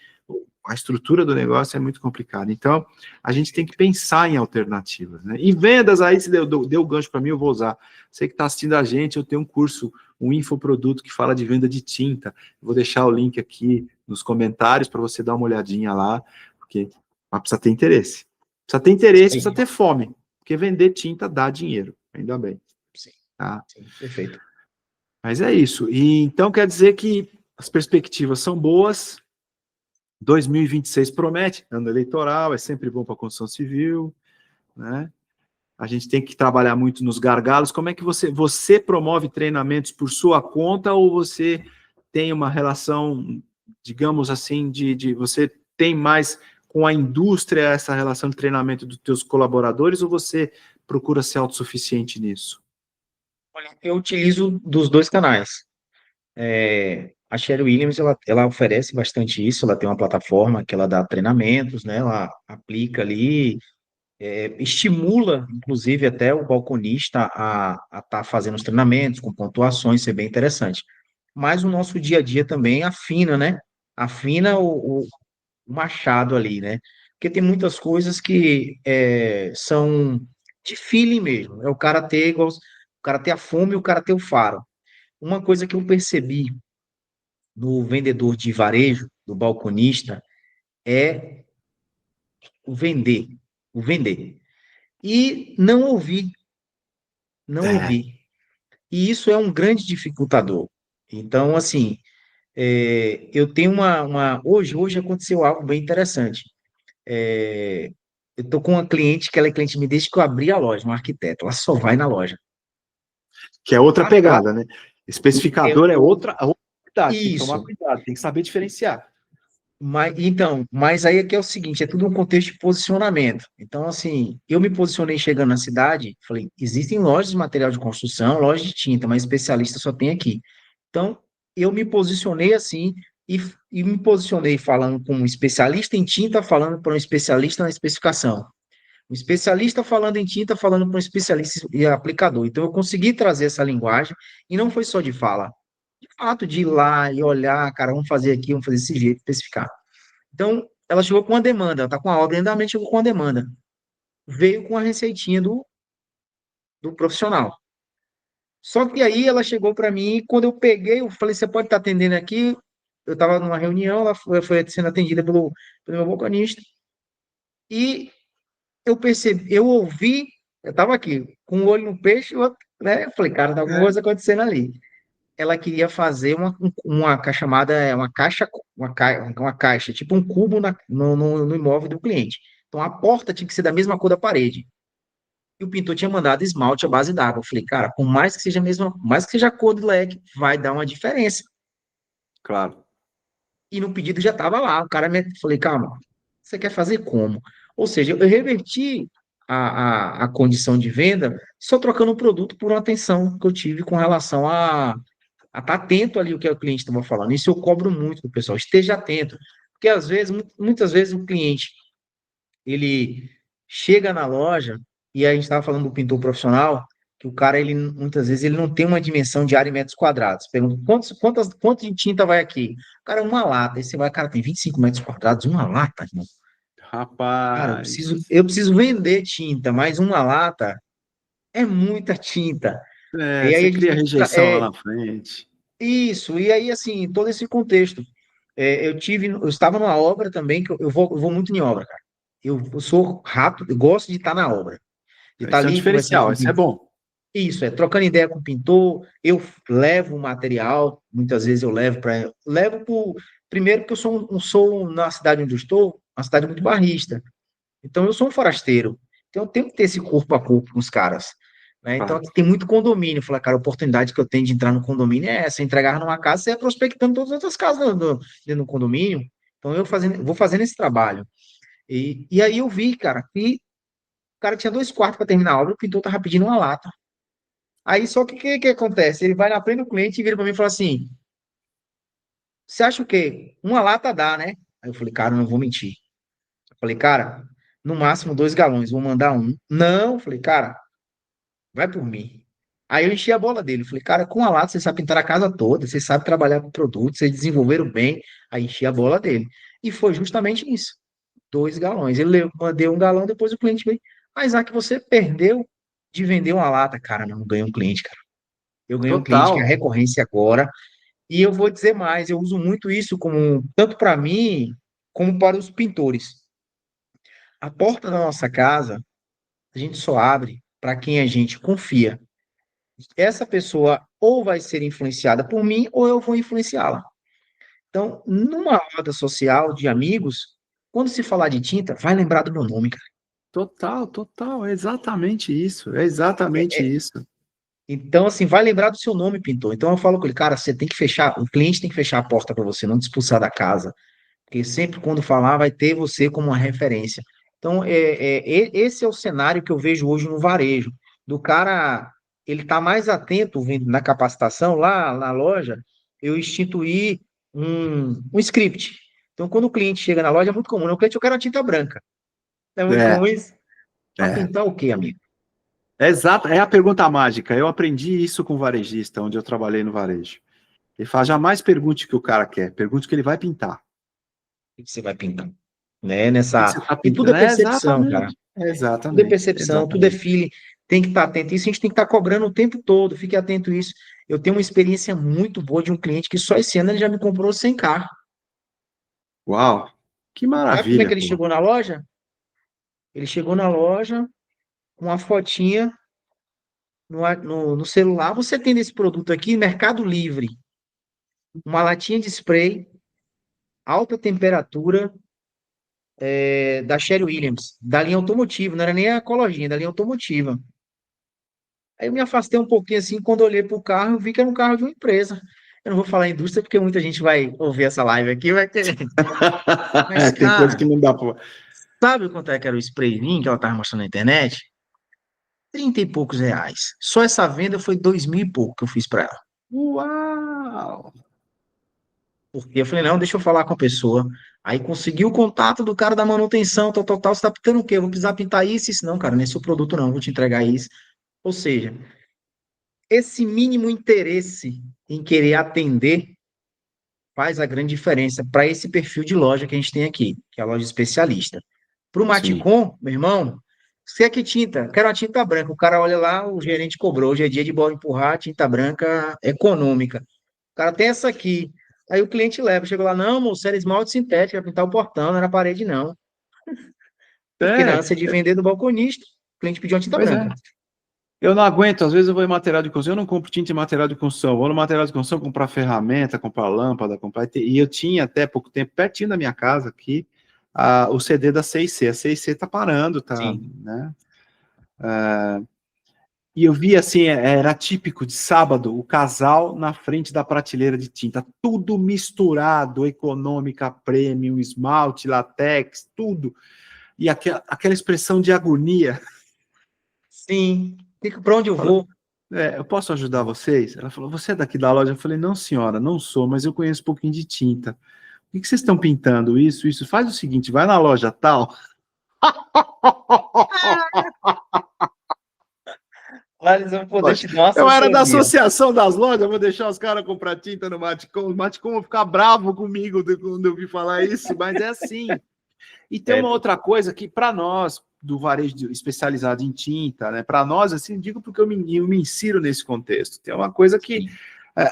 a estrutura do negócio é muito complicada. Então, a gente tem que pensar em alternativas, né? Em vendas, aí se deu gancho para mim, eu vou usar. Você que está assistindo a gente, eu tenho um curso, um infoproduto que fala de venda de tinta. Vou deixar o link aqui nos comentários para você dar uma olhadinha lá, porque precisa ter interesse. Precisa ter interesse, precisa ter fome, porque vender tinta dá dinheiro, ainda bem. Sim, Tá? sim, perfeito. Mas é isso. E então quer dizer que as perspectivas são boas. 2026 promete, ano eleitoral, é sempre bom para a construção civil, né? A gente tem que trabalhar muito nos gargalos. Como é que você promove treinamentos por sua conta ou você tem uma relação, digamos assim, você tem mais com a indústria essa relação de treinamento dos teus colaboradores ou você procura ser autossuficiente nisso? Olha, eu utilizo dos dois canais. A Sherry Williams, ela oferece bastante isso, ela tem uma plataforma que ela dá treinamentos, né? Ela aplica ali, estimula, inclusive, até o balconista a estar fazendo os treinamentos com pontuações, isso é bem interessante. Mas o nosso dia a dia também afina, né? Afina o machado ali, né? Porque tem muitas coisas que são de feeling mesmo. É o cara ter igual, o cara ter a fome e o cara ter o faro. Uma coisa que eu percebi no vendedor de varejo, do balconista, é o vender, o vender. E não ouvir, não É, ouvir. E isso é um grande dificultador. Então, assim, eu tenho hoje aconteceu algo bem interessante. É, eu estou com uma cliente que ela é cliente me desde que eu abri a loja, uma arquiteta. Ela só vai na loja. que é outra Ela, pegada, né? é Especificador é o- outra qualidade, tem que tomar isso. cuidado, tem que saber diferenciar. Mas aí é que é o seguinte, é tudo um contexto de posicionamento. Então, assim, eu me posicionei chegando na cidade, falei, existem lojas de material de construção, lojas de tinta, mas especialista só tem aqui. Então, eu me posicionei assim e me posicionei falando com um especialista em tinta, falando para um especialista na especificação. Um especialista falando em tinta, falando para um especialista e aplicador. Então, eu consegui trazer essa linguagem e não foi só de fala. De fato, de ir lá e olhar, cara, vamos fazer aqui, vamos fazer desse jeito, especificar. Então, ela chegou com uma demanda, ela está com a obra em andamento, chegou com uma demanda. Veio com a receitinha do profissional. Só que aí ela chegou para mim, e quando eu peguei, eu falei, você pode estar atendendo aqui? Eu estava numa reunião, ela foi sendo atendida pelo meu balconista, e eu percebi, eu ouvi, eu estava aqui, com o olho no peixe, né? Eu falei, cara, tá alguma É. coisa acontecendo ali. Ela queria fazer uma caixa chamada, uma caixa, tipo um cubo no imóvel do cliente. Então a porta tinha que ser da mesma cor da parede. E o pintor tinha mandado esmalte à base d'água. Eu falei, cara, por mais que seja a mesma, mais que seja a cor do leque, vai dar uma diferença. Claro. E no pedido já estava lá. O cara me falei, calma, você quer fazer como? Ou seja, eu reverti a condição de venda só trocando o produto por uma atenção que eu tive com relação a estar atento ali o que o cliente estava falando. Isso eu cobro muito do pessoal, esteja atento. Porque às vezes, muitas vezes o cliente, ele chega na loja, e a gente estava falando do pintor profissional, que o cara, ele muitas vezes, ele não tem uma dimensão de área em metros quadrados. Pergunta, quanto de tinta vai aqui? Cara, uma lata. Aí você vai, cara, tem 25 metros quadrados, uma lata, irmão. Cara, Rapaz, eu preciso vender tinta, mas uma lata é muita tinta. E aí você a gente cria tem que. rejeição lá na frente. Isso, e aí, assim, todo esse contexto. Eu estava numa obra também, que eu vou muito em obra, cara. Eu sou rato, eu gosto de estar na obra, de estar Esse é um ali conversando diferencial, com o esse é pintor. bom. Isso, trocando ideia com o pintor, eu levo o material, muitas vezes eu levo para. Primeiro, porque sou na cidade onde eu estou, uma cidade muito barrista. Então, eu sou um forasteiro. Então, eu tenho que ter esse corpo a corpo com os caras. Né? Então, Claro. aqui tem muito condomínio. Falar, cara, a oportunidade que eu tenho de entrar no condomínio é essa: entregar numa casa, você é prospectando todas as outras casas dentro do condomínio. Então, vou fazendo esse trabalho. E aí eu vi, cara, que o cara tinha 2 quartos para terminar a obra, o pintor tava pedindo uma lata. Aí, só que o que acontece? Ele vai na frente do cliente e vira para mim e fala assim: você acha o quê? Uma lata dá, né? Aí eu falei, cara, não vou mentir. Eu falei, cara, no máximo 2 galões, vou mandar um. Não, eu falei, cara, vai por mim. Aí eu enchi a bola dele. Falei, cara, com a lata você sabe pintar a casa toda, você sabe trabalhar com produto, vocês desenvolveram bem. Aí enchi a bola dele. E foi justamente isso. 2 galões. Mandei 1 galão, depois o cliente veio. Mas que você perdeu de vender uma lata. Cara, não ganhei um cliente, cara. Eu ganhei um cliente que é Total. recorrência agora. E eu vou dizer mais, eu uso muito isso como tanto para mim como para os pintores. A porta da nossa casa, a gente só abre para quem a gente confia. Essa pessoa ou vai ser influenciada por mim ou eu vou influenciá-la. Então, numa roda social de amigos, quando se falar de tinta, vai lembrar do meu nome, cara. Total, total. É exatamente isso. É exatamente isso. Então, assim, vai lembrar do seu nome, pintor. Então, eu falo com ele, cara, você tem que fechar, o cliente tem que fechar a porta para você, não te expulsar da casa. Porque sempre quando falar, vai ter você como uma referência. Então, esse é o cenário que eu vejo hoje no varejo. Do cara, ele tá mais atento na capacitação lá na loja, eu instituí um script. Então, quando o cliente chega na loja, é muito comum, né? O cliente, eu quero uma tinta branca. É muito É, comum isso. Para é. pintar o quê, amigo? É exato, é a pergunta mágica. Eu aprendi isso com o varejista, onde eu trabalhei no varejo. Ele fala, jamais pergunte o que o cara quer, pergunte o que ele vai pintar. O que você vai pintar? Né? O que você está E tudo é pintando? É percepção, cara. exatamente, Tudo é exatamente, percepção, tudo é exatamente. feeling. Tem que estar atento. Isso a gente tem que estar cobrando o tempo todo. Fique atento a isso. Eu tenho uma experiência muito boa de um cliente que só esse ano ele já me comprou 100 carros. Uau, que Sabe como é que maravilha, ele pô. chegou na loja? Ele chegou na loja com uma fotinha no celular. Você tem esse produto aqui, Mercado Livre, uma latinha de spray, alta temperatura, da Sherwin Williams, da linha automotiva, não era nem a Ecologia, da linha automotiva. Aí eu me afastei um pouquinho assim, quando eu olhei para o carro, eu vi que era um carro de uma empresa. Eu não vou falar indústria, porque muita gente vai ouvir essa live aqui, vai querer. Mas, Tem coisa que cara, não dá pra. sabe quanto é que era o sprayzinho que ela tava mostrando na internet? 30 e poucos reais. Só essa venda foi 2.000 e pouco que eu fiz para ela. Uau! Porque eu falei, não, deixa eu falar com a pessoa. Aí consegui o contato do cara da manutenção, tal, tal, tal. Você tá pintando o quê? Eu vou precisar pintar isso, isso. Não, cara, não é seu produto, não. Vou te entregar isso. Ou seja, esse mínimo interesse em querer atender faz a grande diferença para esse perfil de loja que a gente tem aqui, que é a loja especialista. Para o Sim. Maticom, meu irmão, você quer que tinta? Quero uma tinta branca. O cara olha lá, o gerente cobrou. Hoje é dia de bola empurrar, tinta branca econômica. O cara tem essa aqui. Aí o cliente leva. Chegou lá, não, moço, era esmalte sintético, era pintar o portão, não era parede, não. Porque na É, ânsia de vender do balconista, o cliente pediu uma tinta pois é. branca. Eu não aguento, às vezes eu vou em material de construção, eu não compro tinta em material de construção, eu vou no material de construção comprar ferramenta, comprar lâmpada, e eu tinha até pouco tempo, pertinho da minha casa aqui, o CD da 6C, a 6C tá parando, tá, Sim, né, e eu vi assim, era típico de sábado, o casal na frente da prateleira de tinta, tudo misturado, econômica, premium, esmalte, latex, tudo, e aquela expressão de agonia. sim. Para onde eu vou? Eu posso ajudar vocês? Ela falou, você é daqui da loja? Eu falei, não, senhora, não sou, mas eu conheço um pouquinho de tinta. O que vocês estão pintando? Isso. Faz o seguinte, vai na loja tal. Lá eles vão poder te dar uma Eu era da assessoria. associação das lojas, vou deixar os caras comprar tinta no Maticom. Os Maticom vão ficar bravo comigo quando eu vi falar isso, mas é assim. E tem É, uma outra coisa que, para nós, do varejo especializado em tinta, né? Para nós, assim, digo porque eu me insiro nesse contexto. Tem uma coisa que sim,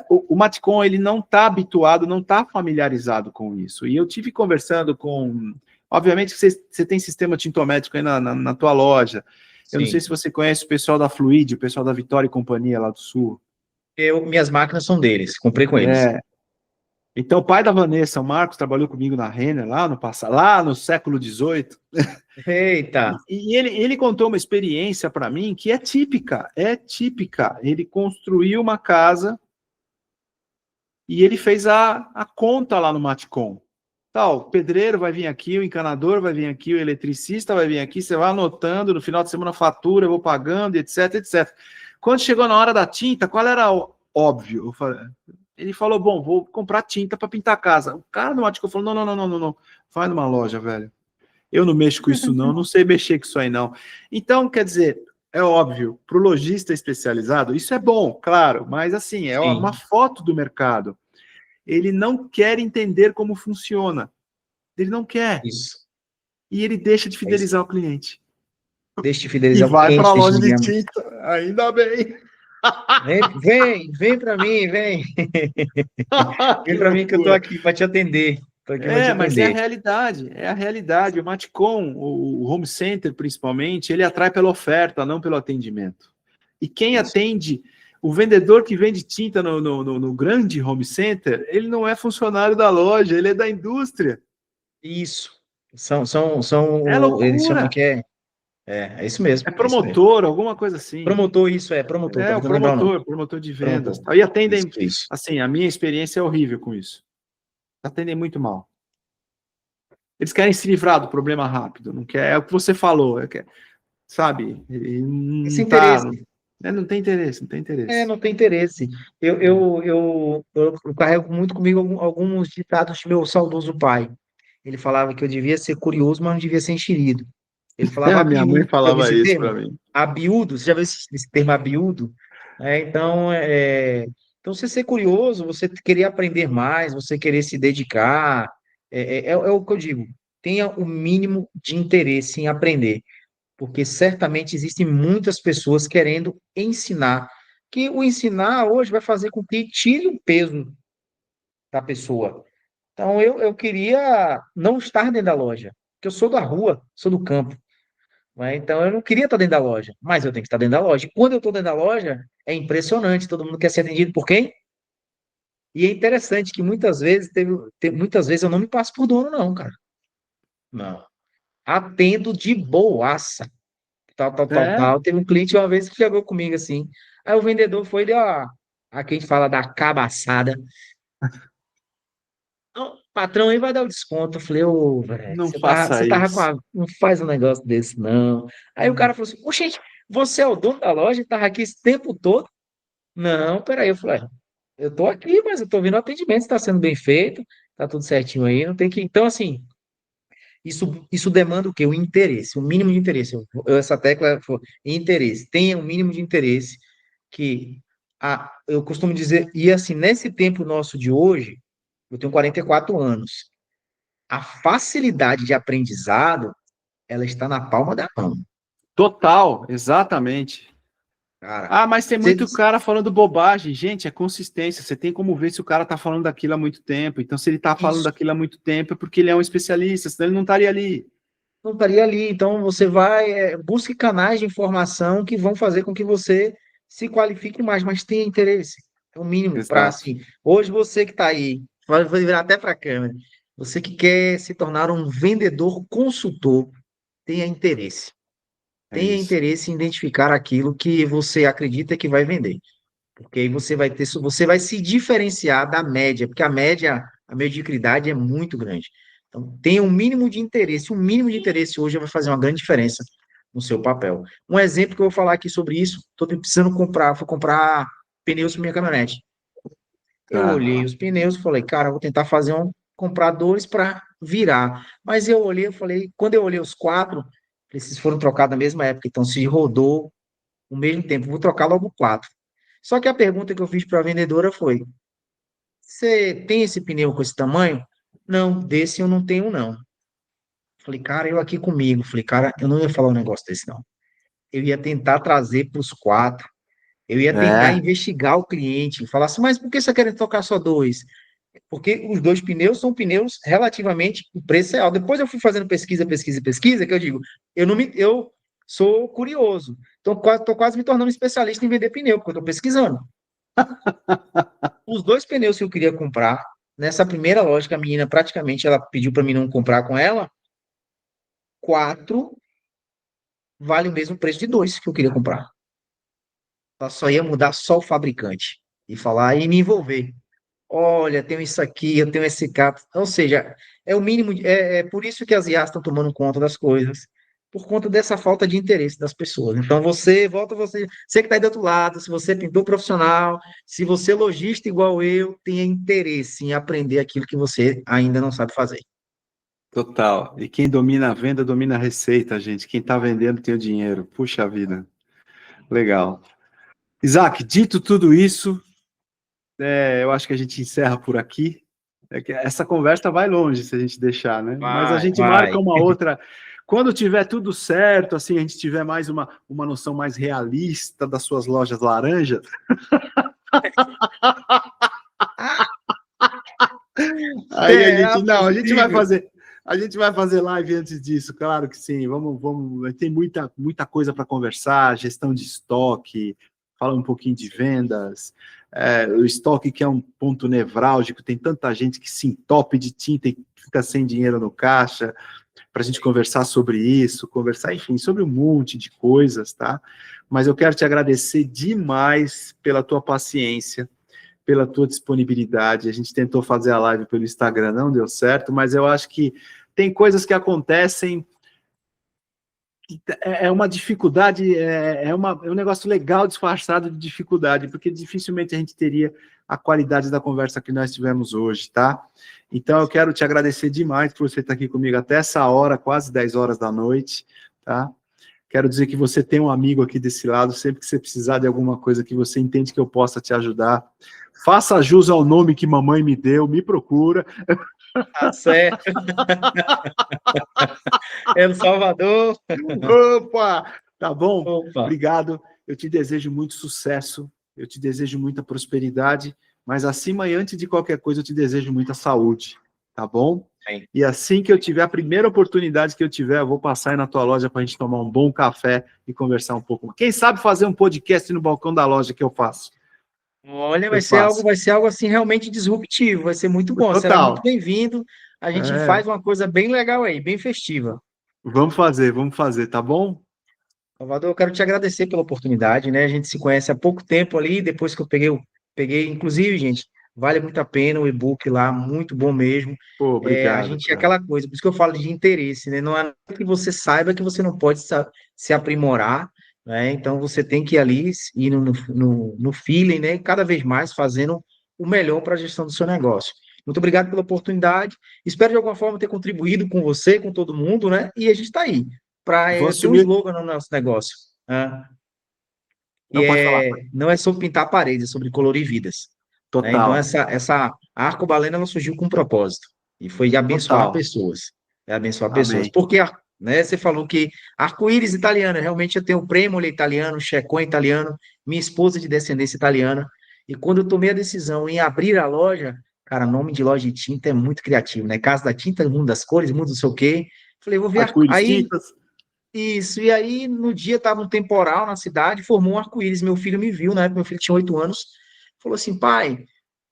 o Maticom ele não está habituado, não está familiarizado com isso. E eu tive conversando com. Obviamente que você tem sistema tintométrico aí na tua loja. Eu não sei se sim. você conhece o pessoal da Fluid, o pessoal da Vitória e Companhia lá do Sul. Minhas máquinas são deles, comprei com eles. É, então, o pai da Vanessa, o Marcos, trabalhou comigo na Renner lá no passado, lá no século XVIII. Eita, E ele contou uma experiência para mim que é típica, é típica. Ele construiu uma casa e ele fez a conta lá no Matcom. Tal, o pedreiro vai vir aqui, o encanador vai vir aqui, o eletricista vai vir aqui, você vai anotando, no final de semana fatura, eu vou pagando, etc, etc. Quando chegou na hora da tinta, qual era o óbvio? Ele falou, bom, vou comprar tinta para pintar a casa. O cara do Matcom falou, não, vai numa loja, velho. Eu não mexo com isso não sei mexer com isso aí não. Então, quer dizer, é óbvio, para o lojista especializado, isso é bom, claro, mas assim, é uma sim, foto do mercado. Ele não quer entender como funciona. Ele não quer. isso. E ele deixa de É isso. fidelizar o cliente. Deixa de E fidelizar o vai para cliente, a deixa loja de de ganhar. tinta. Ainda bem. Vem para mim, vem. Que Vem para mim que eu tô loucura. aqui para te atender. Tô aqui para te Mas é a atender. realidade, é a realidade. O Matcom, o Home Center principalmente, ele atrai pela oferta, não pelo atendimento. E quem Isso. atende, o vendedor que vende tinta no grande Home Center, ele não é funcionário da loja, ele é da indústria. Isso. São É eles chamam loucura. que é isso mesmo, É é isso mesmo. promotor, alguma coisa assim. Promotor, isso é, promotor, tô É o tentando lembrar o nome. promotor de vendas. Promotor. E Isso, atendem, isso. assim, a minha experiência é horrível com isso. Atendem muito mal. Eles querem se livrar do problema rápido, não quer, é o que você falou, sabe? E Esse não tá, interesse. Não tem interesse, não tem interesse. Não tem interesse. Eu carrego muito comigo alguns ditados de meu saudoso pai. Ele falava que eu devia ser curioso, mas não devia ser enxerido. Ele falava Minha mãe abiúdo. Já ouviu falava esse isso termo? para mim. Abiúdo. Você já viu esse termo abiúdo? Então, você ser curioso, você querer aprender mais, você querer se dedicar, é o que eu digo. Tenha o mínimo de interesse em aprender, porque certamente existem muitas pessoas querendo ensinar, que o ensinar hoje vai fazer com que tire o peso da pessoa. Então, eu queria não estar dentro da loja, porque eu sou da rua, sou do campo, né? Então, eu não queria estar dentro da loja, mas eu tenho que estar dentro da loja. E quando eu estou dentro da loja, é impressionante, todo mundo quer ser atendido por quem? E é interessante que muitas vezes, muitas vezes eu não me passo por dono, não, cara. Não. Atendo de boaça. Tal, tal, tal, É, tal. Teve um cliente uma vez que chegou comigo assim. Aí o vendedor foi e deu a quem fala da cabaçada. Não, o patrão aí vai dar o desconto. Eu falei, ô, velho, não você faça tava com isso. a. Não faz um negócio desse, não. Aí o cara falou assim: Oxe, você é o dono da loja e tava aqui esse tempo todo? Não, peraí. Eu falei, eu tô aqui, mas eu tô vendo o atendimento, está sendo bem feito, tá tudo certinho aí, não tem que. Então, assim, isso demanda o quê? O interesse, o mínimo de interesse. Essa tecla foi interesse. Tenha o mínimo de interesse que eu costumo dizer, e assim, nesse tempo nosso de hoje, eu tenho 44 anos, a facilidade de aprendizado, ela está na palma da mão, Total, exatamente. cara. Ah, mas tem Você, muito cara falando bobagem. Gente, é consistência. Você tem como ver se o cara tá falando daquilo há muito tempo. Então, se ele tá falando isso daquilo há muito tempo, é porque ele é um especialista, senão ele não estaria ali. não estaria ali. Então, você vai, busque canais de informação que vão fazer com que você se qualifique mais, mas tenha interesse. É o mínimo para, Exato. assim, hoje você que está aí, vai virar até para a câmera, você que quer se tornar um vendedor consultor, tenha interesse. É Tenha isso. interesse em identificar aquilo que você acredita que vai vender. Porque aí você vai se diferenciar da média, porque a mediocridade é muito grande. Então, tenha um mínimo de interesse. Um mínimo de interesse hoje vai fazer uma grande diferença no seu papel. Um exemplo que eu vou falar aqui sobre isso, estou precisando comprar, vou comprar pneus para minha caminhonete. Eu Tá. olhei os pneus e falei, cara, eu vou tentar fazer compradores para virar. Mas eu olhei, eu falei, quando eu olhei os quatro, esses foram trocados na mesma época, então se rodou no mesmo tempo, vou trocar logo quatro. Só que a pergunta que eu fiz para a vendedora foi: você tem esse pneu com esse tamanho? Não, desse eu não tenho, não. Falei, cara, eu aqui comigo. Falei, cara, eu não ia falar um negócio desse, não. Eu ia tentar trazer para os quatro. Eu ia tentar É, investigar o cliente. Falar assim, mas por que você quer trocar só dois? Porque os dois pneus são pneus relativamente, o preço é alto. Depois eu fui fazendo pesquisa, pesquisa, pesquisa, que eu digo, eu sou curioso. Então, estou quase me tornando especialista em vender pneu, porque eu estou pesquisando. Os dois pneus que eu queria comprar, nessa primeira loja, que a menina praticamente ela pediu para mim não comprar com ela, quatro vale o mesmo preço de dois que eu queria comprar. Ela só ia mudar só o fabricante e falar e me envolver. Olha, tenho isso aqui, eu tenho esse carro. Ou seja, é o mínimo. É por isso que as IAs estão tomando conta das coisas, por conta dessa falta de interesse das pessoas. Então, você que está aí do outro lado, se você é pintor profissional, se você é lojista igual eu, tenha interesse em aprender aquilo que você ainda não sabe fazer. total. E quem domina a venda, domina a receita, gente. Quem tá vendendo tem o dinheiro. Puxa vida. Legal. Isaac, dito tudo isso, eu acho que a gente encerra por aqui. É que essa conversa vai longe se a gente deixar, né? Mas a Vai, gente marca vai. uma outra. Quando tiver tudo certo, assim, a gente tiver mais uma noção mais realista das suas lojas laranjas, aí a gente vai Possível. fazer. A gente vai fazer live antes disso, claro que sim. Vamos. Tem muita coisa para conversar, gestão de estoque, falar um pouquinho de vendas, o estoque que é um ponto nevrálgico, tem tanta gente que se entope de tinta e fica sem dinheiro no caixa, para a gente conversar sobre isso, conversar, enfim, sobre um monte de coisas, tá? Mas eu quero te agradecer demais pela tua paciência, pela tua disponibilidade. A gente tentou fazer a live pelo Instagram, não deu certo, mas eu acho que tem coisas que acontecem é uma dificuldade, é um negócio legal disfarçado de dificuldade, porque dificilmente a gente teria a qualidade da conversa que nós tivemos hoje, tá? Então, eu quero te agradecer demais por você estar aqui comigo até essa hora, quase 10 horas da noite, tá? Quero dizer que você tem um amigo aqui desse lado, sempre que você precisar de alguma coisa que você entende que eu possa te ajudar, faça jus ao nome que mamãe me deu, me procura. Tá certo. É no Salvador. Opa! Tá bom? Opa. Obrigado. Eu te desejo muito sucesso, eu te desejo muita prosperidade, mas acima e antes de qualquer coisa, eu te desejo muita saúde, tá bom? Bem, E assim que eu tiver, a primeira oportunidade que eu tiver, eu vou passar aí na tua loja para a gente tomar um bom café e conversar um pouco. Quem sabe fazer um podcast no balcão da loja que eu faço? olha, Eu faço. vai ser algo assim realmente disruptivo, vai ser muito bom, será muito Total. bem-vindo. A gente É, faz uma coisa bem legal aí, bem festiva. vamos fazer, tá bom? Salvador, eu quero te agradecer pela oportunidade, né? A gente se conhece há pouco tempo ali, depois que peguei, inclusive, gente, vale muito a pena o e-book lá, muito bom mesmo. Pô, É, a obrigado, gente é cara. aquela coisa, por isso que eu falo de interesse, né? Não é que você saiba que você não pode se aprimorar, né? Então você tem que ir ali, ir no feeling, né? Cada vez mais fazendo o melhor para a gestão do seu negócio. Muito obrigado pela oportunidade. Espero de alguma forma ter contribuído com você, com todo mundo, né? E a gente está aí Vou para ter um assumir. slogan no nosso negócio, né? Que Não pode falar. não é sobre pintar paredes, é sobre colorir vidas, né? Então Total, essa arcobaleno ela surgiu com um propósito e foi de abençoar total. pessoas, é abençoar pessoas. Amém. Porque, né, você falou que arco-íris italiano, realmente eu tenho o Premole italiano, Checon italiano, minha esposa é de descendência italiana, e quando eu tomei a decisão em abrir a loja, cara, nome de loja de tinta é muito criativo, né? Casa da Tinta, Mundo das Cores, Mundo não sei o quê. Falei, vou ver. Arco-íris Aí tintas. isso, e aí no dia estava um temporal na cidade, formou um arco-íris. Meu filho me viu, né? Meu filho tinha 8 anos, falou assim: pai,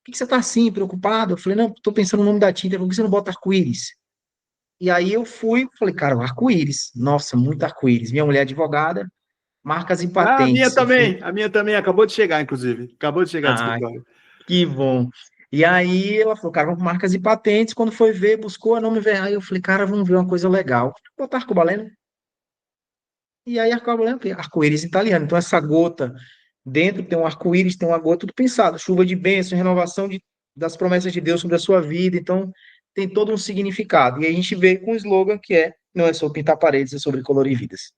por que você está assim, preocupado? Eu falei: não, estou pensando no nome da tinta, por que você não bota arco-íris? E aí eu fui, falei: cara, arco-íris, nossa, muito arco-íris. Minha mulher é advogada, marcas e Ah, patentes. Eu falei: a minha também, acabou de chegar, inclusive. Acabou de chegar do ah, escritório. que bom. E aí ela falou: cara, vamos para marcas e patentes. Quando foi ver, buscou a nome ver. Aí eu falei: cara, vamos ver uma coisa legal. Vou botar arcobaleno. E aí arcobaleno, arco-íris italiano. Então essa gota. Dentro tem um arco-íris, tem uma gota, tudo pensado. Chuva de bênção, renovação das promessas de Deus sobre a sua vida. Então, tem todo um significado. E a gente vê com o slogan que não é sobre pintar paredes, é sobre colorir vidas.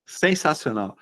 Sensacional.